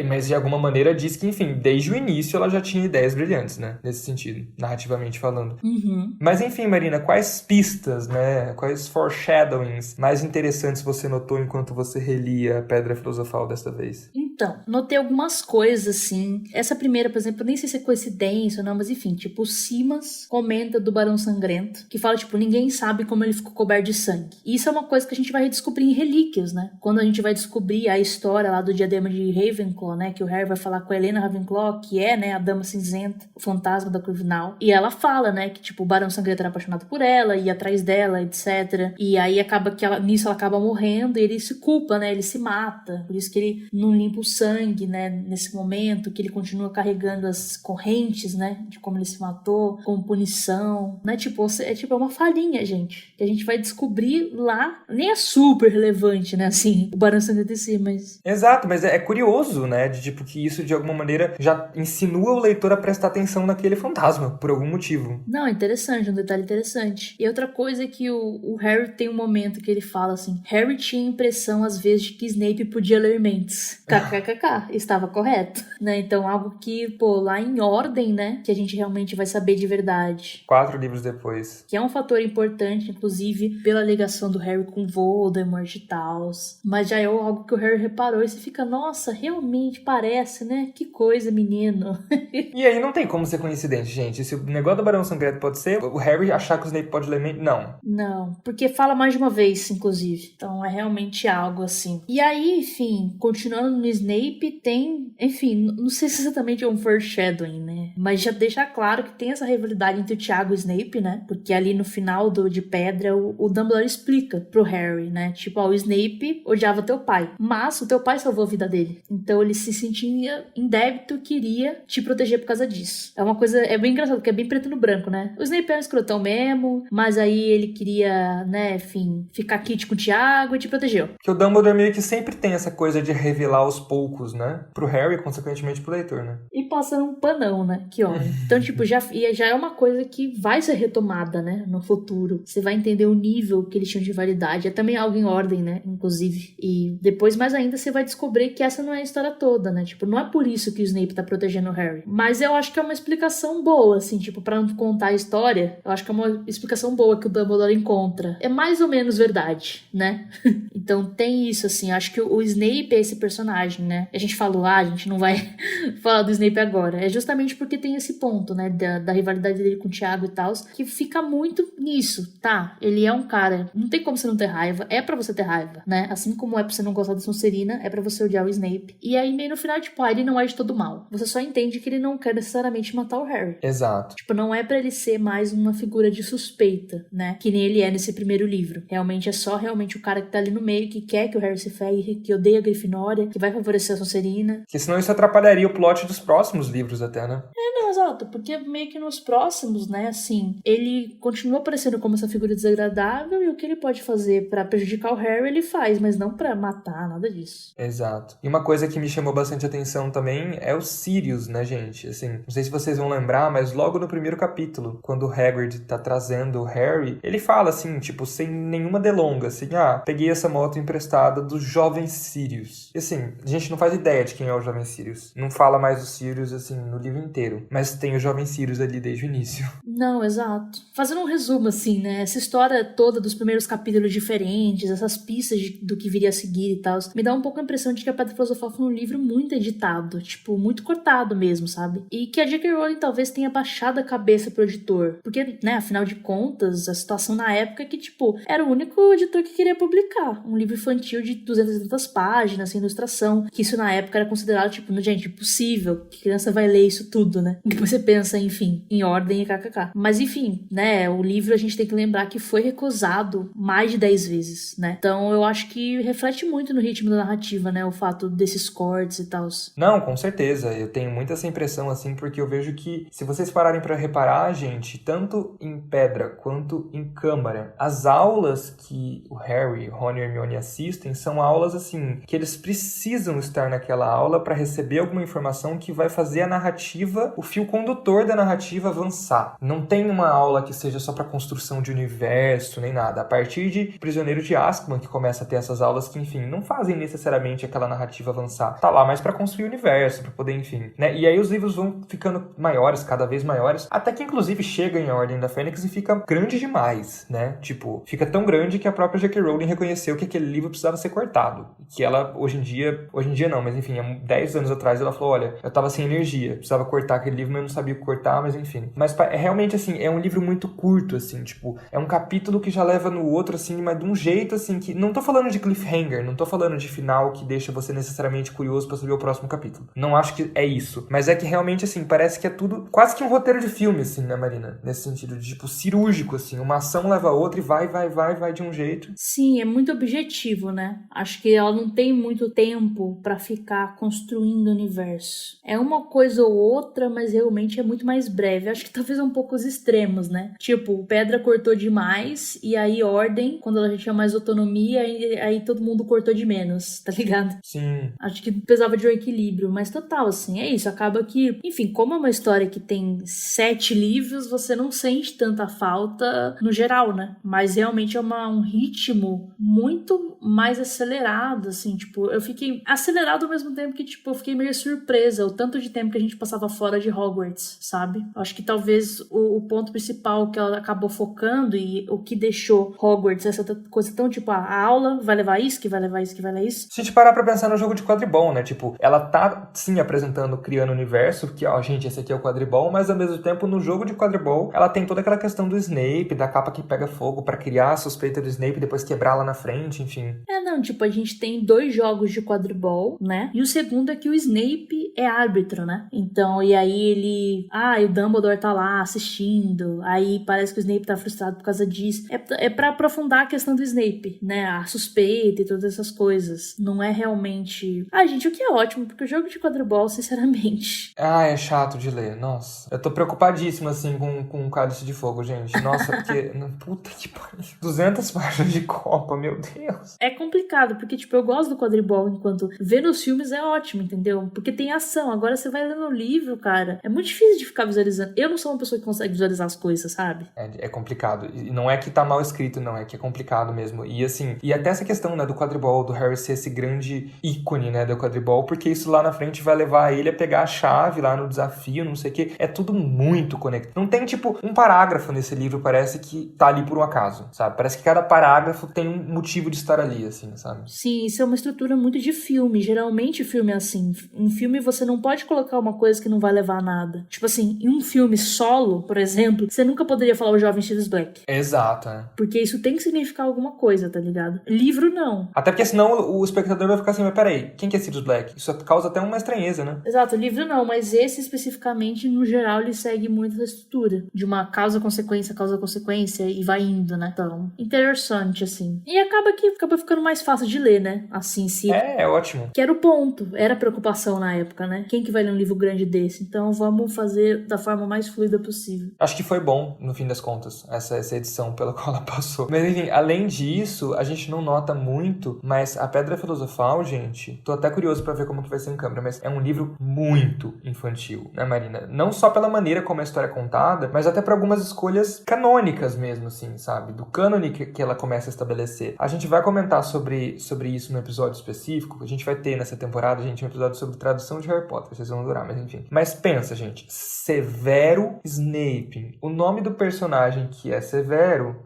mas de alguma maneira diz que, enfim, desde o início ela já tinha ideias brilhantes, né? Nesse sentido, narrativamente falando. Uhum. Mas enfim, Marina, quais pistas, né? Quais foreshadowings mais interessantes você notou enquanto você relia a Pedra Filosofal desta vez? Então, notei algumas coisas, assim. Essa primeira, por exemplo, eu nem sei se é coincidência ou não, mas enfim, tipo, o Simas comenta do Barão Sangrento, que fala, tipo, ninguém sabe como ele ficou coberto de sangue. E isso é uma coisa que a gente vai redescobrir em Relíquias, né? Quando a gente vai descobrir a história lá do diadema de Ravenclaw, né? Que o Harry vai falar com a Helena Ravenclaw, que é, né, a Dama Cinzenta, o fantasma da Corvinal. E ela fala, né, que, tipo, o Barão Sangrento era apaixonado por ela, ia atrás dela, etc. E aí acaba que nisso ela acaba morrendo e ele se culpa, né? Ele se mata. Por isso que ele não limpa o sangue, né? Nesse momento, que ele continua carregando as correntes, né? De como ele se matou, como punição, né? Tipo, é uma falhinha, gente. Que a gente vai descobrir lá. Nem é super relevante, né? Assim, o Barão Sangrento em si, mas... Exato, mas é curioso, né? De tipo, que isso de alguma maneira já insinua o leitor a prestar atenção naquele fantasma, por algum motivo. Não, interessante, um detalhe interessante. E outra coisa é que o Harry tem um momento que ele fala assim: Harry tinha a impressão às vezes de que Snape podia ler mentes. KKKK, estava correto, né? Então algo que, pô, lá em Ordem, né, que a gente realmente vai saber de verdade. 4 livros depois. Que é um fator importante, inclusive, pela ligação do Harry com Voldemort e tal. Mas já é algo que o Harry reparou e você fica, nossa, realmente parece, né? Que coisa, menino. E aí não tem como ser coincidente, gente. Se o negócio do Barão Sangrento pode ser o Harry achar que o Snape pode ler mente, não. Não, porque fala mais de uma vez, inclusive. Então é realmente algo assim. E aí, enfim, continuando no Snape, tem, enfim, não sei se exatamente é um foreshadowing, né? Mas já deixa claro que tem essa rivalidade entre o Tiago e o Snape, né? Porque ali no final de Pedra, o Dumbledore explica pro Harry, né? Tipo, ó, o Snape odiava teu pai, mas o teu pai salvou a vida dele. Então ele se sentia em débito e queria te proteger por causa disso. É uma coisa, é bem engraçado, porque é bem preto no branco, né? O Snape é um escrotão mesmo, mas aí ele queria, né, enfim, ficar kit com o Tiago e te protegeu. Que o Dumbledore meio que sempre tem essa coisa de revelar aos poucos, né? Pro Harry e, consequentemente, pro leitor, né? E passa um panão, né? Que olha. Então, tipo, já é uma coisa que vai ser retomada, né? No futuro. Você vai entender o nível que eles tinham de validade. É também algo em ordem, né? Inclusive. E depois, mais ainda, você vai descobrir que essa não é a história toda, né? Tipo, não é por isso que o Snape tá protegendo o Harry. Mas eu acho que é uma explicação boa, assim, tipo, pra não contar a história. Eu acho que é uma explicação boa que o Dumbledore encontra. É mais ou menos verdade, né? Então tem isso, assim. Eu acho que o Snape é esse personagem, né? A gente falou, a gente não vai falar do Snape agora. É justamente porque tem esse ponto, né? Da rivalidade dele com o Tiago e tal, que fica muito nisso, tá? Ele é um cara, não tem como você não ter raiva, é pra você ter raiva, né? Assim como é pra você não gostar da Sonserina, é pra você odiar o Snape. E aí, meio no final, tipo, ele não é de todo mal. Você só entende que ele não quer necessariamente matar o Harry. Exato. Tipo, não é pra ele ser mais uma figura de suspeita, né? Que nem ele é nesse primeiro livro. Realmente é só realmente o cara que tá ali no meio, que quer que o Harry se ferre, que odeia a Grifinória, que vai favorecer a Sonserina. Que senão isso atrapalharia o plot dos próximos livros até, né? Não, exato, porque meio que nos próximos, né, assim, ele continua aparecendo como essa figura desagradável e o que ele pode fazer pra prejudicar o Harry, ele faz, mas não pra matar, nada disso. Exato. E uma coisa que me chamou bastante atenção também é o Sirius, né, gente? Assim, não sei se vocês vão lembrar, mas logo no primeiro capítulo, quando o Hagrid tá trazendo o Harry, ele fala assim, tipo, sem nenhuma delonga, assim, peguei essa moto emprestada do jovem Sirius. E assim, a gente não faz ideia de quem é o jovem Sirius. Não fala mais do Sirius, assim, no livro inteiro. Mas tem o jovem Sirius ali desde o início. Não, exato. Fazendo um resumo, assim, né? Essa história toda dos primeiros capítulos diferentes, essas pistas do que viria a seguir e tal, me dá um pouco a impressão de que a Pedra Filosofal foi um livro muito editado, tipo, muito cortado mesmo, sabe? E que a J.K. Rowling talvez tenha baixado a cabeça pro editor. Porque, né, afinal de contas, a situação na época é que, tipo, era o único editor que queria publicar um livro infantil de 200 páginas, sem ilustração, que isso na época era considerado, tipo, gente, impossível, que criança vai ler isso tudo, né? E depois você pensa, enfim, em ordem e kkk. Mas enfim, né, o livro a gente tem que lembrar que foi recusado mais de 10 vezes, né? Então eu acho que reflete muito no ritmo da narrativa, né, o fato desses cortes e tal. Não, com certeza, eu tenho muita essa impressão, assim, porque eu vejo que, se vocês pararem pra reparar, gente, tanto em Pedra quanto em Câmara, as aulas que o Harry, Ron e Hermione assistem são aulas, assim, que eles precisam estar naquela aula pra receber alguma informação que vai fazer a narrativa, o fio condutor da narrativa avançar. Não tem uma aula que seja só pra construção de universo, nem nada. A partir de Prisioneiro de Azkaban, que começa a ter essas aulas que, enfim, não fazem necessariamente aquela narrativa avançar. Tá lá mais pra construir o universo, pra poder, enfim, né? E aí os livros vão ficando maiores, cada vez maiores, até que, inclusive, chega em A Ordem da Fênix e fica grande demais, né? Tipo, fica tão grande que a própria J.K. Rowling reconheceu que aquele livro precisava ser cortado. Que ela, hoje em dia não, mas enfim, há 10 anos atrás ela falou, olha, eu tava sem energia, precisava cortar aquele livro, mas eu não sabia o que cortar, mas enfim. Mas é realmente, assim, é um livro muito curto, assim, tipo, é um capítulo que já leva no outro, assim, mas de um jeito, assim, que... Não tô falando de cliffhanger, não tô falando de final que deixa você necessariamente curioso pra saber o próximo capítulo. Não acho que é isso. Mas é que realmente, assim, parece que é tudo quase que um roteiro de filme, assim, né, Marina? Nesse sentido de, tipo, cirúrgico, assim. Uma ação leva a outra e vai de um jeito. Sim, é muito objetivo, né? Acho que ela não tem muito tempo pra ficar construindo o universo. É uma coisa ou outra, mas realmente é muito mais breve. Acho que talvez um pouco os extremos, né? Tipo, Pedra cortou demais e aí Ordem, quando ela já tinha mais autonomia, aí todo mundo cortou de menos, tá ligado? Sim. Acho que precisava de um equilíbrio, mas total, assim, é isso. Acaba que, enfim, como é uma história que tem 7 livros, você não sente tanta falta no geral, né? Mas realmente é um ritmo muito mais acelerado, assim, tipo, eu fiquei acelerado ao mesmo tempo que, tipo, eu fiquei meio surpresa o tanto de tempo que a gente passava fora de Hogwarts, sabe? Acho que talvez o ponto principal que ela acabou focando e o que deixou Hogwarts essa coisa tão, tipo, a aula vai levar isso, que vai levar isso, que vai levar isso. Se a gente parar pra pensar no jogo de quadribol, né? Tipo, ela tá, sim, apresentando, criando o universo, que, ó, gente, esse aqui é o quadribol, mas ao mesmo tempo, no jogo de quadribol, ela tem toda aquela questão do Snape, da capa que pega fogo pra criar a suspeita do Snape e depois quebrar lá na frente, enfim. Não, tipo, a gente tem 2 jogos de quadribol, né? E o segundo é que o Snape é árbitro, né? Então, e aí ele... o Dumbledore tá lá assistindo, aí parece que o Snape tá frustrado por causa disso. É pra aprofundar a questão do Snape, né? A suspeita e todas essas coisas. Não é realmente... gente, o que é ótimo, porque o jogo de quadribol, sinceramente... É chato de ler, nossa. Eu tô preocupadíssimo, assim, com o Cálice de Fogo, gente. Nossa, porque... Puta que pariu. 200 páginas de Copa, meu Deus. É complicado, porque, tipo, eu gosto do quadribol, enquanto ver nos filmes é ótimo, entendeu? Porque tem ação. Agora você vai ler no livro, cara, é muito difícil de ficar visualizando. Eu não sou uma pessoa que consegue visualizar as coisas, sabe? É complicado. E não é que tá mal escrito, não. É que é complicado mesmo. E, assim, e até essa questão, né, do quadribol, do Harry ser esse grande ícone, né, do quadribol, porque isso lá na frente vai levar ele a pegar a chave lá no desafio, não sei o quê. É tudo muito conectado. Não tem, tipo, um parágrafo nesse livro, parece que tá ali por um acaso, sabe? Parece que cada parágrafo tem um motivo de estar ali, assim, sabe? Sim, isso é uma estrutura muito de filme. Geralmente filme é assim. Em filme você não pode colocar uma coisa que não vai levar a nada. Tipo assim, em um filme solo, por exemplo, você nunca poderia falar o jovem Sirius Black. Exato, é. Porque isso tem que significar alguma coisa, tá ligado? Livro, não. Até porque senão o espectador vai ficar assim, mas peraí, quem que é Sirius Black? Isso causa até uma estranheza, né? Exato, livro não, mas esse especificamente, no geral, ele segue muito essa estrutura. De uma causa-consequência e vai indo, né? Então, interessante, assim. E acaba ficando mais fácil de ler, né? Assim, se... É ótimo. Que era o ponto. Era a preocupação na época, né? Quem que vai ler um livro grande desse? Então, vamos fazer da forma mais fluida possível. Acho que foi bom, no fim das contas, essa edição pela qual ela passou. Mas, enfim, além disso, a gente não nota muito, mas a Pedra Filosofal, gente, tô até curioso pra ver como que vai ser em câmera, mas é um livro muito infantil, né, Marina? Não só pela maneira como a história é contada, mas até por algumas escolhas canônicas mesmo, assim, sabe? Do cânone que ela começa a estabelecer. A gente vai comentar sobre isso no episódio específico. A gente vai ter nessa temporada, gente, um episódio sobre tradução de Harry Potter. Vocês vão adorar, mas enfim. Mas pensa, gente. Severo Snape. O nome do personagem que é Severo,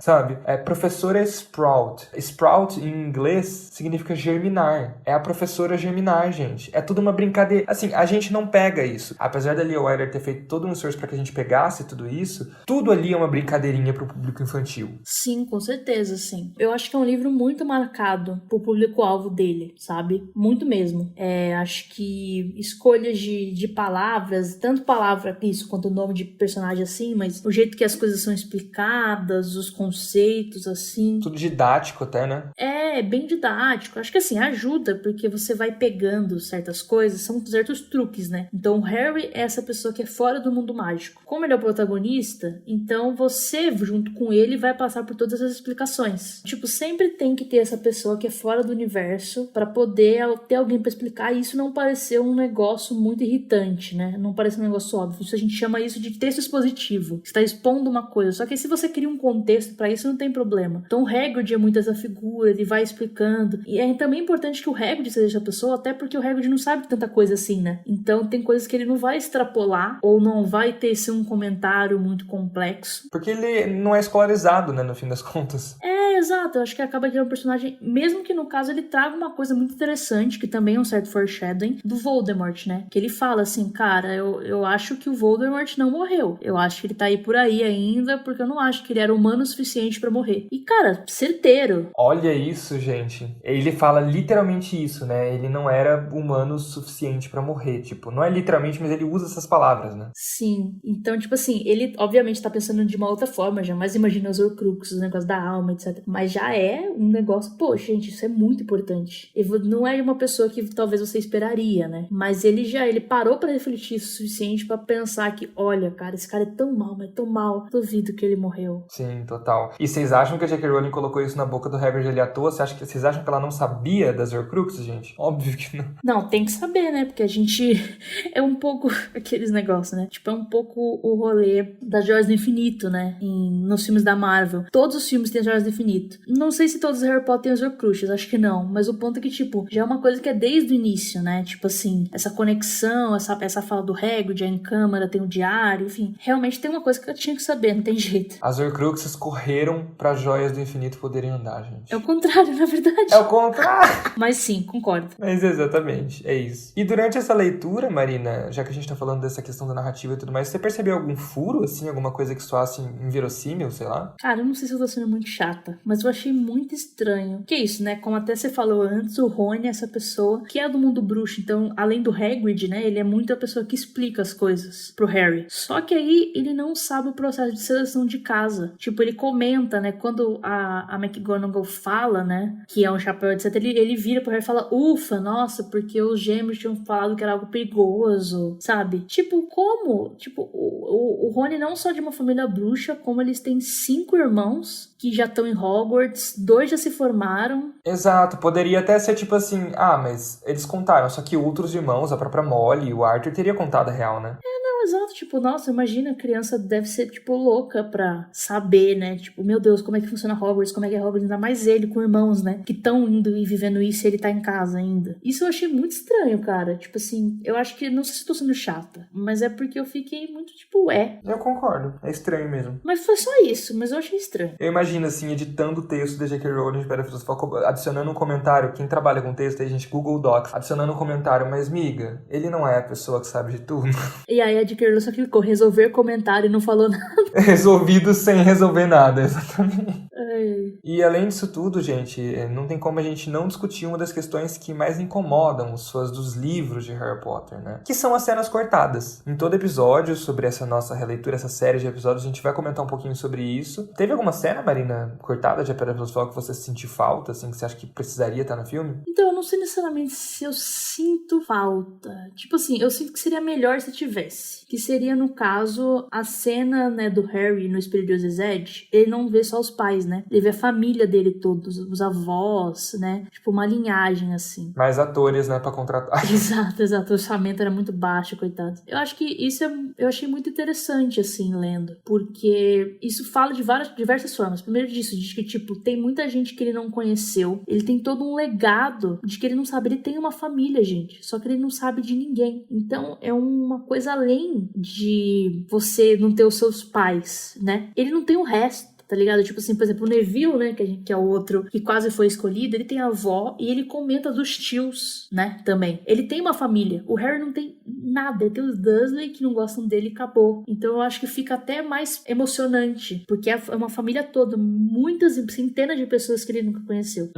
sabe? É professora Sprout. Sprout, em inglês, significa germinar. É a professora germinar, gente. É tudo uma brincadeira. Assim, a gente não pega isso. Apesar da Lia Wilder ter feito todo um esforço pra que a gente pegasse tudo isso, tudo ali é uma brincadeirinha pro público infantil. Sim, com certeza, sim. Eu acho que é um livro muito marcado pro público-alvo dele, sabe? Muito mesmo. Acho que escolhas de palavras, tanto palavra isso quanto o nome de personagem assim, mas o jeito que as coisas são explicadas, os conceitos assim. Tudo didático até, né? É bem didático. Acho que assim, ajuda, porque você vai pegando certas coisas, são certos truques, né? Então o Harry é essa pessoa que é fora do mundo mágico. Como ele é o protagonista, então você, junto com ele, vai passar por todas as explicações. Tipo, sempre tem que ter essa pessoa que é fora do universo pra poder ter alguém pra explicar e isso não parecer um negócio muito irritante, né? Não parece um negócio óbvio. Isso a gente chama isso de texto expositivo. Você tá expondo uma coisa. Só que se você cria um contexto pra isso, não tem problema. Então o Hagrid é muito essa figura, ele vai explicando. E é também importante que o Hagrid seja a pessoa, até porque o Hagrid não sabe tanta coisa assim, né? Então tem coisas que ele não vai extrapolar ou não vai ter esse um comentário muito complexo. Porque ele não é escolarizado, né, no fim das contas. Exato. Eu acho que acaba que é um personagem, mesmo que no caso ele traga uma coisa muito interessante, que também é um certo foreshadowing, do Voldemort, né? Que ele fala assim, cara, eu acho que o Voldemort não morreu. Eu acho que ele tá aí por aí ainda, porque eu não acho que ele era humano o suficiente pra morrer. E, cara, certeiro. Olha isso, gente. Ele fala literalmente isso, né? Ele não era humano o suficiente pra morrer. Tipo, não é literalmente, mas ele usa essas palavras, né? Sim. Então, tipo assim, ele obviamente tá pensando de uma outra forma, jamais imagina os Horcruxes, o negócio da alma, etc. Mas já é um negócio, pô, gente, isso é muito importante. Não é uma pessoa que talvez você esperaria, né? Mas ele parou pra refletir o suficiente pra pensar que, olha, cara, esse cara é tão mal, mas é tão mal, duvido que ele morreu. Sim, total. E vocês acham que a J.K. Rowling colocou isso na boca do Hagrid ali à toa? Vocês acham que ela não sabia das Horcruxes, gente? Óbvio que não. Não, tem que saber, né? Porque a gente é um pouco aqueles negócios, né? Tipo, é um pouco o rolê das Joias do Infinito, né? Nos filmes da Marvel. Todos os filmes têm as Joias do Infinito. Não sei se todos os Harry Potter têm as Horcruxes, acho que não. Mas o ponto é que, tipo, já é uma coisa que é desde o início, né? Tipo assim, essa conexão, essa fala do Hagrid, em câmara, tem o diário, enfim. Realmente tem uma coisa que eu tinha que saber, não tem jeito. As Horcruxes correram para Joias do Infinito poderem andar, gente. É o contrário, na verdade. É o contrário! Mas sim, concordo. Mas exatamente, é isso. E durante essa leitura, Marina, já que a gente tá falando dessa questão da narrativa e tudo mais, você percebeu algum furo, assim? Alguma coisa que soasse inverossímil, sei lá? Cara, eu não sei se eu tô sendo muito chata, mas eu achei muito estranho. Que é isso, né? Como até você falou antes, o Rony é essa pessoa que é do mundo bruxo. Então, além do Hagrid, né? Ele é muito a pessoa que explica as coisas pro Harry. Só que aí, ele não sabe o processo de seleção de casa. Tipo, ele comenta, né? Quando a McGonagall fala, né? Que é um chapéu, etc. Ele vira pro Harry e fala, ufa, nossa, porque os gêmeos tinham falado que era algo perigoso, sabe? Tipo, como? Tipo, o Rony não só de uma família bruxa, como eles têm 5 irmãos que já estão em Hogwarts, 2 já se formaram. Exato, poderia até ser tipo assim, mas eles contaram, só que outros irmãos, a própria Molly e o Arthur teria contado a real, né? Exato, tipo, nossa, imagina, a criança deve ser, tipo, louca pra saber, né? Tipo, meu Deus, como é que funciona Hogwarts, como é que é Hogwarts, ainda mais ele com irmãos, né? Que estão indo e vivendo isso e ele tá em casa ainda. Isso eu achei muito estranho, cara. Tipo assim, eu acho que, não sei se tô sendo chata, mas é porque eu fiquei muito, tipo, Eu concordo, é estranho mesmo. Mas foi só isso, mas eu achei estranho. Eu imagino, assim, editando o texto da J.K. Rowling de Pedra Filosofal, adicionando um comentário, quem trabalha com texto aí, gente, Google Docs, adicionando um comentário, mas, miga, ele não é a pessoa que sabe de tudo. E aí a J.K. Rowling só clicou resolver comentário e não falou nada. Resolvido sem resolver nada, exatamente. Ai. E além disso tudo, gente, não tem como a gente não discutir uma das questões que mais incomodam os fãs dos livros de Harry Potter, né? Que são as cenas cortadas. Em todo episódio, sobre essa nossa releitura, essa série de episódios, a gente vai comentar um pouquinho sobre isso. Teve alguma cena, Marina, cortada de A Pedra Filosofal que você sentiu falta, assim, que você acha que precisaria estar no filme? Então, eu não sei necessariamente se eu sinto falta. Tipo assim, eu sinto que seria melhor se tivesse. Que seria, no caso, a cena, né, do Harry no Espelho de Ozezed. Ele não vê só os pais, né? Ele vê a família dele todos, os avós, né? Tipo, uma linhagem, assim. Mais atores, né, pra contratar. Exato. O orçamento era muito baixo, coitado. Eu acho que isso eu achei muito interessante, assim, lendo. Porque isso fala de diversas formas. Primeiro disso, de que, tipo, tem muita gente que ele não conheceu. Ele tem todo um legado de que ele não sabe. Ele tem uma família, gente. Só que ele não sabe de ninguém. Então, é uma coisa além de você não ter os seus pais, né? Ele não tem o resto. tá ligado? Tipo assim, por exemplo, o Neville, né, que é o outro que quase foi escolhido, ele tem a avó e ele comenta dos tios, né, também. Ele tem uma família. O Harry não tem nada. Ele tem os Dursley que não gostam dele e acabou. Então eu acho que fica até mais emocionante, porque é uma família toda, muitas, centenas de pessoas que ele nunca conheceu.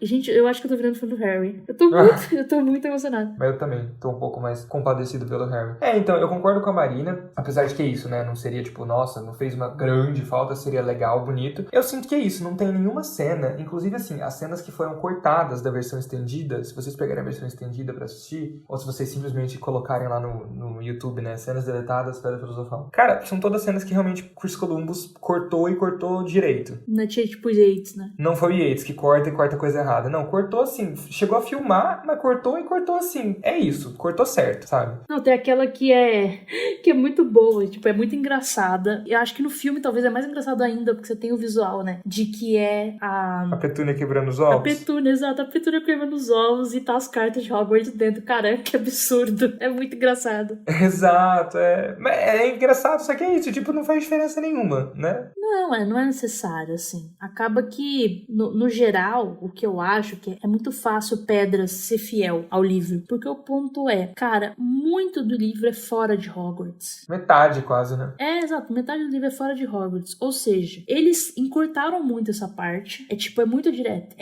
Gente, eu acho que eu tô virando fã do Harry. Eu tô muito emocionada. Mas eu também tô um pouco mais compadecido pelo Harry. Então, eu concordo com a Marina, apesar de que é isso, né? Não seria tipo, nossa, não fez uma grande falta, seria legal, bonito. Eu sinto que é isso, não tem nenhuma cena, inclusive assim, as cenas que foram cortadas da versão estendida, se vocês pegarem a versão estendida pra assistir, ou se vocês simplesmente colocarem lá no YouTube, né? Cenas deletadas, Pedra Filosofal. Cara, são todas cenas que realmente Chris Columbus cortou e cortou direito. Não tinha tipo Yates, né? Não foi o Yates que corta e corta coisa errada. Não, cortou assim. Chegou a filmar, mas cortou e cortou assim. É isso, cortou certo, sabe? Não, tem aquela que é muito boa, tipo, é muito engraçada. Eu acho que no filme talvez é mais engraçado ainda, porque você tem o visual, né? De que é a Petúnia quebrando os ovos? A Petúnia, exato. A Petúnia quebrando os ovos e tá as cartas de Hogwarts dentro. Cara, que absurdo. É muito engraçado. Exato, é engraçado, só que é isso, tipo, não faz diferença nenhuma, né? Não é necessário, assim. Acaba que, no geral, o que eu acho que é muito fácil Pedras ser fiel ao livro. Porque o ponto é, cara, muito do livro é fora de Hogwarts. Metade quase, né? Exato. Metade do livro é fora de Hogwarts. Ou seja, eles encurtaram muito essa parte. É muito direto.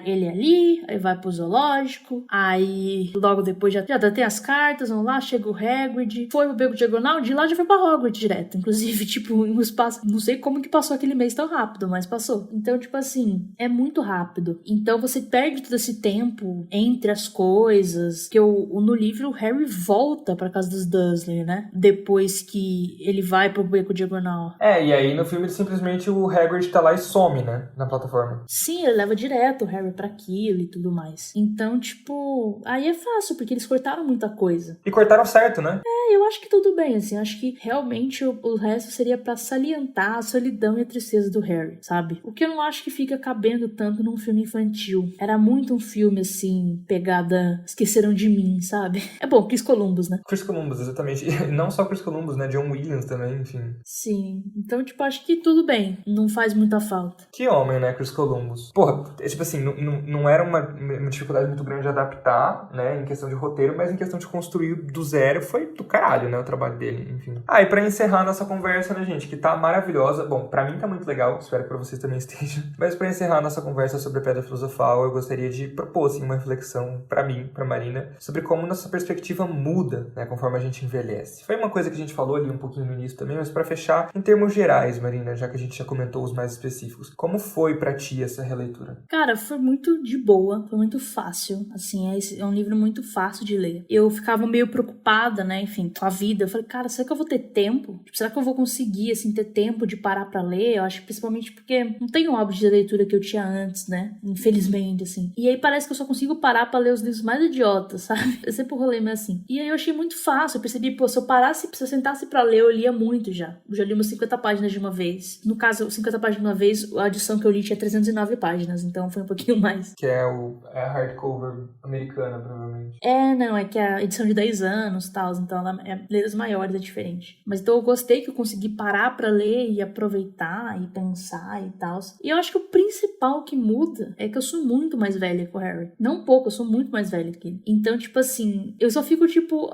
Ele ali, aí vai pro zoológico, aí logo depois já tem as cartas, vão lá, chega o Hagrid, foi pro Beco Diagonal, de lá já foi pra Hogwarts direto. Inclusive, tipo, em um espaço, não sei como que passou aquele mês tão rápido, mas passou. Então, tipo assim, é muito rápido. Então você perde todo esse tempo entre as coisas, que no livro o Harry volta pra casa dos Dursley, né? Depois que ele vai pro Beco Diagonal. E aí no filme simplesmente o Hagrid tá lá e some, né? Na plataforma. Sim, ele leva direto o Harry pra aquilo e tudo mais. Então, tipo, aí é fácil, porque eles cortaram muita coisa. E cortaram certo, né? Eu acho que tudo bem, assim, acho que realmente o resto seria pra salientar a solidão e a tristeza do Harry, sabe? O que eu não acho que fica cabendo tanto num filme infantil. Era muito um filme, assim, pegada Esqueceram de Mim, sabe? É bom, Chris Columbus, né? Chris Columbus, exatamente. Não só Chris Columbus, né? John Williams também, enfim. Sim, então, tipo, acho que tudo bem, não faz muita falta. Que homem, né, Chris Columbus? Porra, tipo assim, não era uma dificuldade muito grande de adaptar, né, em questão de roteiro, mas em questão de construir do zero, foi do caralho, né, o trabalho dele, enfim. E pra encerrar nossa conversa, né, gente, que tá maravilhosa, bom, pra mim tá muito legal, espero que pra vocês também estejam, mas pra encerrar nossa conversa sobre a Pedra Filosofal, eu gostaria de propor, assim, uma reflexão pra mim, pra Marina, sobre como nossa perspectiva muda, né, conforme a gente envelhece. Foi uma coisa que a gente falou ali um pouquinho no início também, mas pra fechar, em termos gerais, Marina, já que a gente já comentou os mais específicos, como foi pra ti essa releitura? Cara, foi muito de boa, foi muito fácil, assim, é um livro muito fácil de ler. Eu ficava meio preocupada, né, enfim, com a vida. Eu falei, cara, será que eu vou ter tempo? Tipo, será que eu vou conseguir, assim, ter tempo de parar pra ler? Eu acho que principalmente porque não tenho o hábito de leitura que eu tinha antes, né, infelizmente, assim. E aí parece que eu só consigo parar pra ler os livros mais idiotas, sabe? Eu sempre rolei meio assim. E aí eu achei muito fácil, eu percebi, pô, se eu sentasse pra ler, eu lia muito já. Eu já li umas 50 páginas de uma vez. No caso, 50 páginas de uma vez, a edição que eu li tinha 309 páginas, então foi um pouquinho mais. Que é a hardcover americana, provavelmente. Não, é que a edição de 10 anos e tal, então ela letras maiores, é diferente. Mas então eu gostei que eu consegui parar pra ler e aproveitar e pensar e tal. E eu acho que o principal que muda é que eu sou muito mais velha que o Harry. Não pouco, eu sou muito mais velha que ele. Então, tipo assim, eu só fico tipo,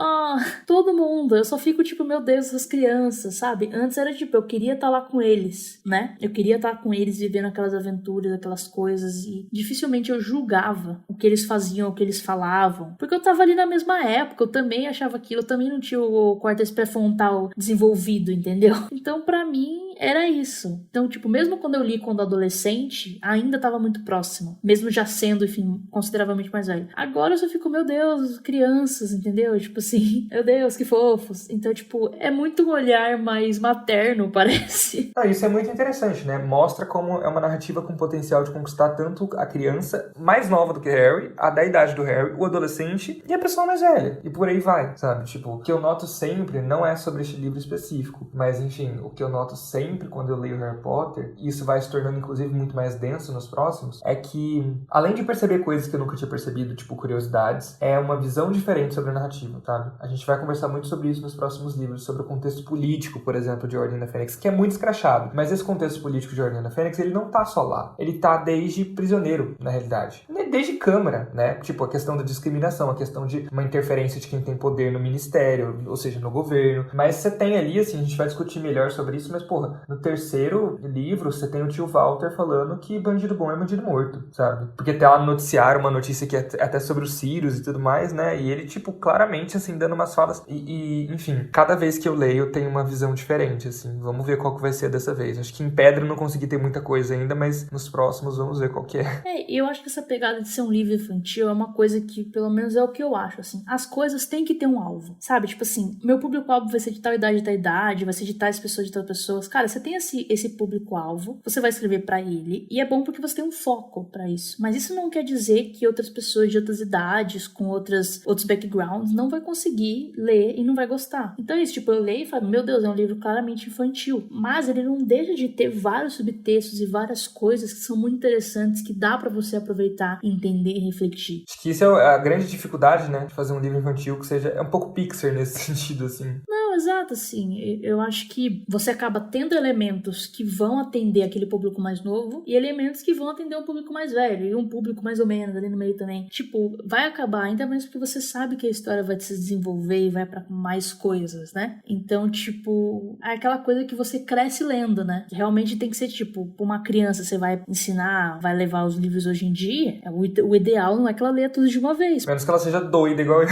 todo mundo. Eu só fico tipo, meu Deus, essas crianças, sabe? Antes era tipo, eu queria estar lá com eles, né? Eu queria estar com eles vivendo aquelas aventuras, aquelas coisas, e dificilmente eu julgava o que eles faziam, o que eles falavam, porque eu tava ali na mesma época, eu também achava aquilo, eu também não tinha o córtex pré-frontal desenvolvido, entendeu? Então, pra mim, era isso. Então, tipo, mesmo quando eu li quando adolescente, ainda tava muito próximo, mesmo já sendo, enfim, consideravelmente mais velho. Agora eu só fico, meu Deus, crianças, entendeu? Tipo assim, meu Deus, que fofos. Então, tipo, é muito um olhar mais materno, parece. Isso é muito interessante, né? Mostra como é uma narrativa com potencial de conquistar tanto a criança mais nova do que Harry, a da idade do Harry, o adolescente e a pessoa mais velha. E por aí vai, sabe? Tipo, o que eu noto sempre não é sobre este livro específico, mas, enfim, o que eu noto sempre sempre quando eu leio Harry Potter, e isso vai se tornando inclusive muito mais denso nos próximos, é que, além de perceber coisas que eu nunca tinha percebido, tipo curiosidades, é uma visão diferente sobre a narrativa, sabe? A gente vai conversar muito sobre isso nos próximos livros, sobre o contexto político, por exemplo, de Ordem da Fênix, que é muito escrachado. Mas esse contexto político de Ordem da Fênix, ele não tá só lá. Ele tá desde prisioneiro, na realidade. Desde Câmara, né? Tipo, a questão da discriminação, a questão de uma interferência de quem tem poder no ministério, ou seja, no governo. Mas você tem ali, assim, a gente vai discutir melhor sobre isso, mas, porra, no terceiro livro, você tem o tio Walter falando que bandido bom é bandido morto, sabe? Porque tem lá no noticiário uma notícia que é até sobre os Sirius e tudo mais, né? E ele, tipo, claramente, assim, dando umas falas. Enfim, cada vez que eu leio, eu tenho uma visão diferente, assim. Vamos ver qual que vai ser dessa vez. Acho que em Pedra eu não consegui ter muita coisa ainda, mas nos próximos vamos ver qual que é. Eu acho que essa pegada de ser um livro infantil é uma coisa que, pelo menos, é o que eu acho, assim. As coisas têm que ter um alvo, sabe? Tipo assim, meu público-alvo vai ser de tal idade, vai ser de tais pessoas, de tais pessoas. Cara, você tem esse público-alvo, você vai escrever pra ele, e é bom porque você tem um foco pra isso. Mas isso não quer dizer que outras pessoas de outras idades, com outros backgrounds, não vai conseguir ler e não vai gostar. Então é isso, tipo, eu leio e falo, meu Deus, é um livro claramente infantil. Mas ele não deixa de ter vários subtextos e várias coisas que são muito interessantes, que dá pra você aproveitar, entender e refletir. Acho que isso é a grande dificuldade, né? De fazer um livro infantil que seja... É um pouco Pixar nesse sentido, assim. Não, exato, assim. Eu acho que você acaba tendo elementos que vão atender aquele público mais novo e elementos que vão atender um público mais velho e um público mais ou menos ali no meio também. Tipo, vai acabar, ainda mais porque você sabe que a história vai se desenvolver e vai pra mais coisas, né? Então, tipo, é aquela coisa que você cresce lendo, né? Que realmente tem que ser, tipo, pra uma criança você vai ensinar, vai levar os livros hoje em dia, o ideal não é que ela leia tudo de uma vez. Menos que ela seja doida, igual eu.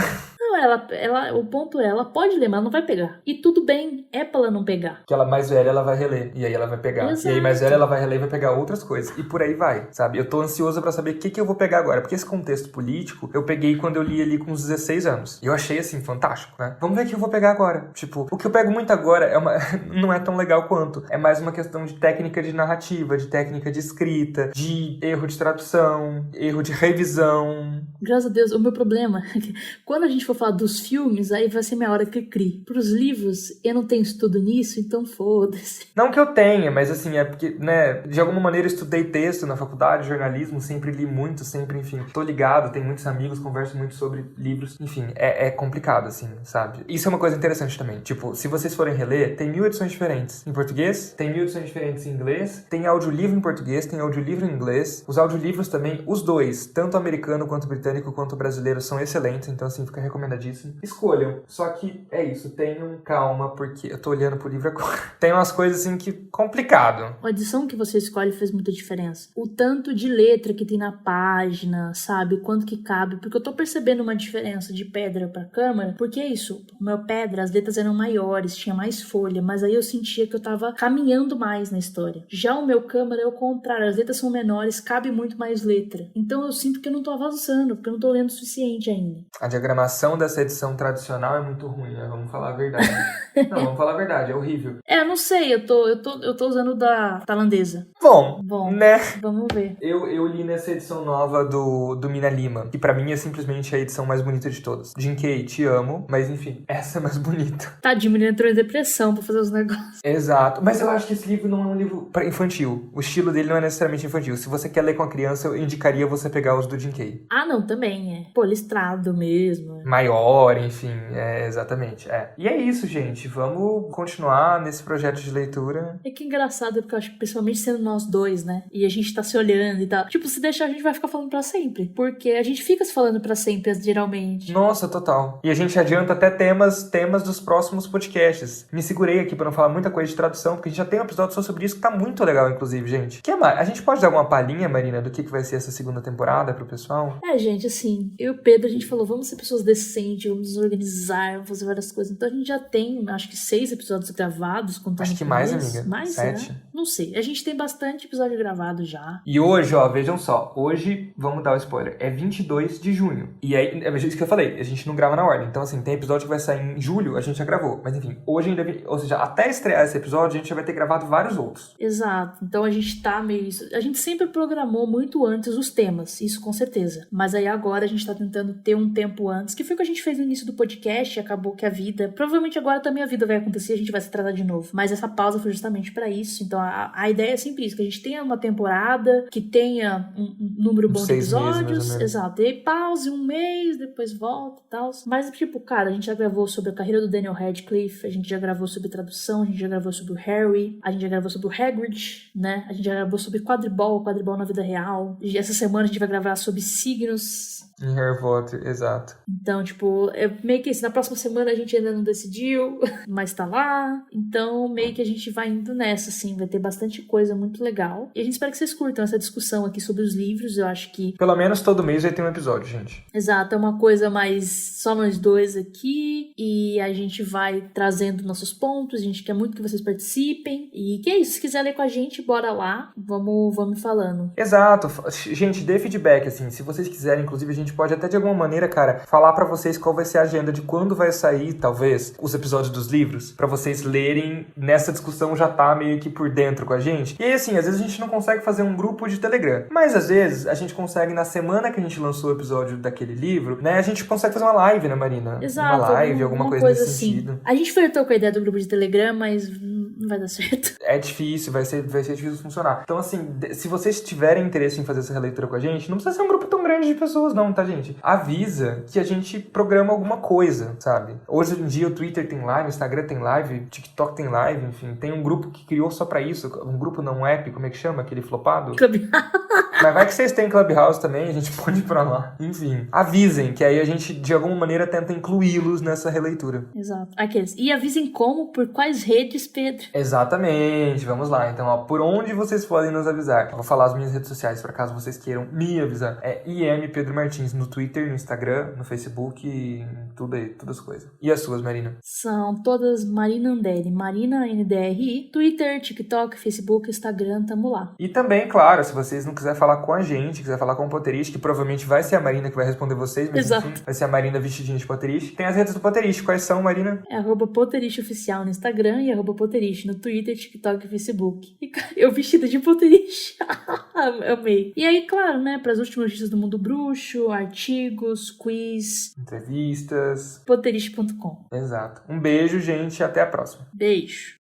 Não, o ponto é, ela pode ler, mas ela não vai pegar. E tudo bem, é pra ela não pegar. Que ela mais velha, ela vai reler. E aí ela vai pegar. Exato. E aí mais velha, ela vai reler e vai pegar outras coisas. E por aí vai, sabe? Eu tô ansioso pra saber o que eu vou pegar agora. Porque esse contexto político, eu peguei quando eu li ali com uns 16 anos. E eu achei, assim, fantástico, né? Vamos ver o que eu vou pegar agora. Tipo, o que eu pego muito agora não é tão legal quanto. É mais uma questão de técnica de narrativa, de técnica de escrita, de erro de tradução, erro de revisão. Graças a Deus, o meu problema é que quando a gente for falar dos filmes, aí vai ser minha hora que crie. Pros livros, eu não tenho estudo nisso, então foda-se. Não que eu tenha, mas assim, é porque, né, de alguma maneira eu estudei texto na faculdade, jornalismo, sempre li muito, sempre, enfim, tô ligado, tenho muitos amigos, converso muito sobre livros, enfim, é complicado, assim, sabe? Isso é uma coisa interessante também, tipo, se vocês forem reler, tem 1000 edições diferentes em português, tem 1000 edições diferentes em inglês, tem audiolivro em português, tem audiolivro em inglês, os audiolivros também, os dois, tanto americano quanto britânico quanto brasileiro, são excelentes, então assim, fica recomendadíssimo. Escolham, só que é isso, tenham calma, porque eu tô olhando pro livro agora. Tem umas coisas assim que complicado. A edição que você escolhe fez muita diferença. O tanto de letra que tem na página, sabe? Quanto que cabe. Porque eu tô percebendo uma diferença de Pedra pra Câmara. Porque é isso. O meu Pedra, as letras eram maiores, tinha mais folha. Mas aí eu sentia que eu tava caminhando mais na história. Já o meu Câmara é o contrário. As letras são menores, cabe muito mais letra. Então eu sinto que eu não tô avançando, porque eu não tô lendo o suficiente ainda. A diagramação dessa edição tradicional é muito ruim, né? Vamos falar a verdade. Não, vamos falar a verdade, é horrível. Eu não sei, eu tô usando da tailandesa. Bom, né? Vamos ver. Eu li nessa edição nova do Mina Lima, que pra mim é simplesmente a edição mais bonita de todas. Jinkei, te amo, mas enfim, essa é mais bonita. Tadinho, menino entrou em depressão pra fazer os negócios. Exato, mas eu acho que esse livro não é um livro pra infantil. O estilo dele não é necessariamente infantil. Se você quer ler com a criança, eu indicaria você pegar os do Jinkei. Ah, não, também é. Pô, listrado mesmo. Maior, enfim, exatamente. E é isso, gente. Vamos continuar nesse projeto de leitura. É que engraçado, porque eu acho que principalmente sendo nós dois, né? E a gente tá se olhando e tal. Tipo, se deixar, a gente vai ficar falando pra sempre. Porque a gente fica se falando pra sempre, geralmente. Nossa, total. E a gente adianta até temas dos próximos podcasts. Me segurei aqui pra não falar muita coisa de tradução, porque a gente já tem um episódio só sobre isso que tá muito legal, inclusive, gente. O que mais? A gente pode dar alguma palhinha, Marina, do que vai ser essa segunda temporada pro pessoal? Gente, assim, eu e o Pedro, a gente falou, vamos ser pessoas decentes, vamos nos organizar, vamos fazer várias coisas. Então a gente já tem, acho que 6 episódios gravados. Acho que mais, amiga. Mais, 7. né? Não sei. A gente tem bastante episódio gravado já. E hoje, ó, vejam só. Hoje, vamos dar o spoiler, é 22 de junho. E aí, é isso que eu falei, a gente não grava na ordem. Então, assim, tem episódio que vai sair em julho, a gente já gravou. Mas, enfim, hoje ainda... Ou seja, até estrear esse episódio, a gente já vai ter gravado vários outros. Exato. Então, a gente tá meio... A gente sempre programou muito antes os temas, isso com certeza. Mas aí agora a gente tá tentando ter um tempo antes, que foi o que a gente fez no início do podcast, acabou que a vida... Provavelmente agora também a vida vai acontecer, a gente vai se tratar de novo. Mas essa pausa foi justamente pra isso. Então a ideia é sempre isso, que a gente tenha uma temporada, que tenha um número bom de 6 meses, mais episódios. ou menos. Exato. E aí pause um mês, depois volta e tal. Mas, tipo, cara, a gente já gravou sobre a carreira do Daniel Radcliffe, a gente já gravou sobre tradução, a gente já gravou sobre o Harry, a gente já gravou sobre o Hagrid, né? A gente já gravou sobre quadribol na vida real. E essa semana a gente vai gravar sobre signos. Em Harry Potter, exato. Então, tipo, é meio que isso. Na próxima semana a gente ainda não decidiu, mas tá lá. Então, meio que a gente vai indo nessa, assim. Vai ter bastante coisa muito legal. E a gente espera que vocês curtam essa discussão aqui sobre os livros. Eu acho que... Pelo menos todo mês vai ter um episódio, gente. Exato, é uma coisa mais só nós dois aqui. E a gente vai trazendo nossos pontos. A gente quer muito que vocês participem. E que é isso. Se quiser ler com a gente, bora lá. Vamos falando. Exato. Gente, dê feedback, assim. Se vocês quiserem, inclusive, a gente pode até de alguma maneira, cara, falar pra vocês qual vai ser a agenda de quando vai sair, talvez, os episódios dos livros, pra vocês lerem nessa discussão já tá meio que por dentro com a gente. E aí, assim, às vezes a gente não consegue fazer um grupo de Telegram, mas às vezes a gente consegue, na semana que a gente lançou o episódio daquele livro, né, a gente consegue fazer uma live, né, Marina? Exato. Uma live, alguma coisa nesse sentido. A gente flertou com a ideia do grupo de Telegram, mas não vai dar certo. É difícil, vai ser difícil funcionar. Então, assim, se vocês tiverem interesse em fazer essa releitura com a gente, não precisa ser um grupo tão grande de pessoas, não, tá, gente? Avisa que a gente programa alguma coisa, sabe? Hoje em dia o Twitter tem live, o Instagram tem live, o TikTok tem live, enfim. Tem um grupo que criou só pra isso, um grupo não app, como é que chama? Aquele flopado? Mas vai que vocês têm Clubhouse também, a gente pode ir pra lá. Enfim, avisem, que aí a gente, de alguma maneira, tenta incluí-los nessa releitura. Exato. Aqueles. E avisem como, por quais redes, Pedro? Exatamente, vamos lá. Então, ó, por onde vocês podem nos avisar? Eu vou falar as minhas redes sociais, para caso vocês queiram me avisar. É IM Pedro Martins no Twitter, no Instagram, no Facebook, em tudo aí, todas as coisas. E as suas, Marina? São todas Marina Anderi, Marina NDRI, Twitter, TikTok, Facebook, Instagram, tamo lá. E também, claro, se vocês não quiserem falar com a gente, quiser falar com o Potterish, que provavelmente vai ser a Marina que vai responder vocês, mas Exato. Enfim, vai ser a Marina vestidinha de Potterish. Tem as redes do Potterish, quais são, Marina? É @Potterish oficial no Instagram e @Potterish no Twitter, TikTok e Facebook. E cara, eu vestida de Potterish. Amei. E aí, claro, né, para as últimas notícias do mundo bruxo, artigos, quiz, Entrevistas. Potterish.com. Exato. Um beijo, gente, até a próxima. Beijo.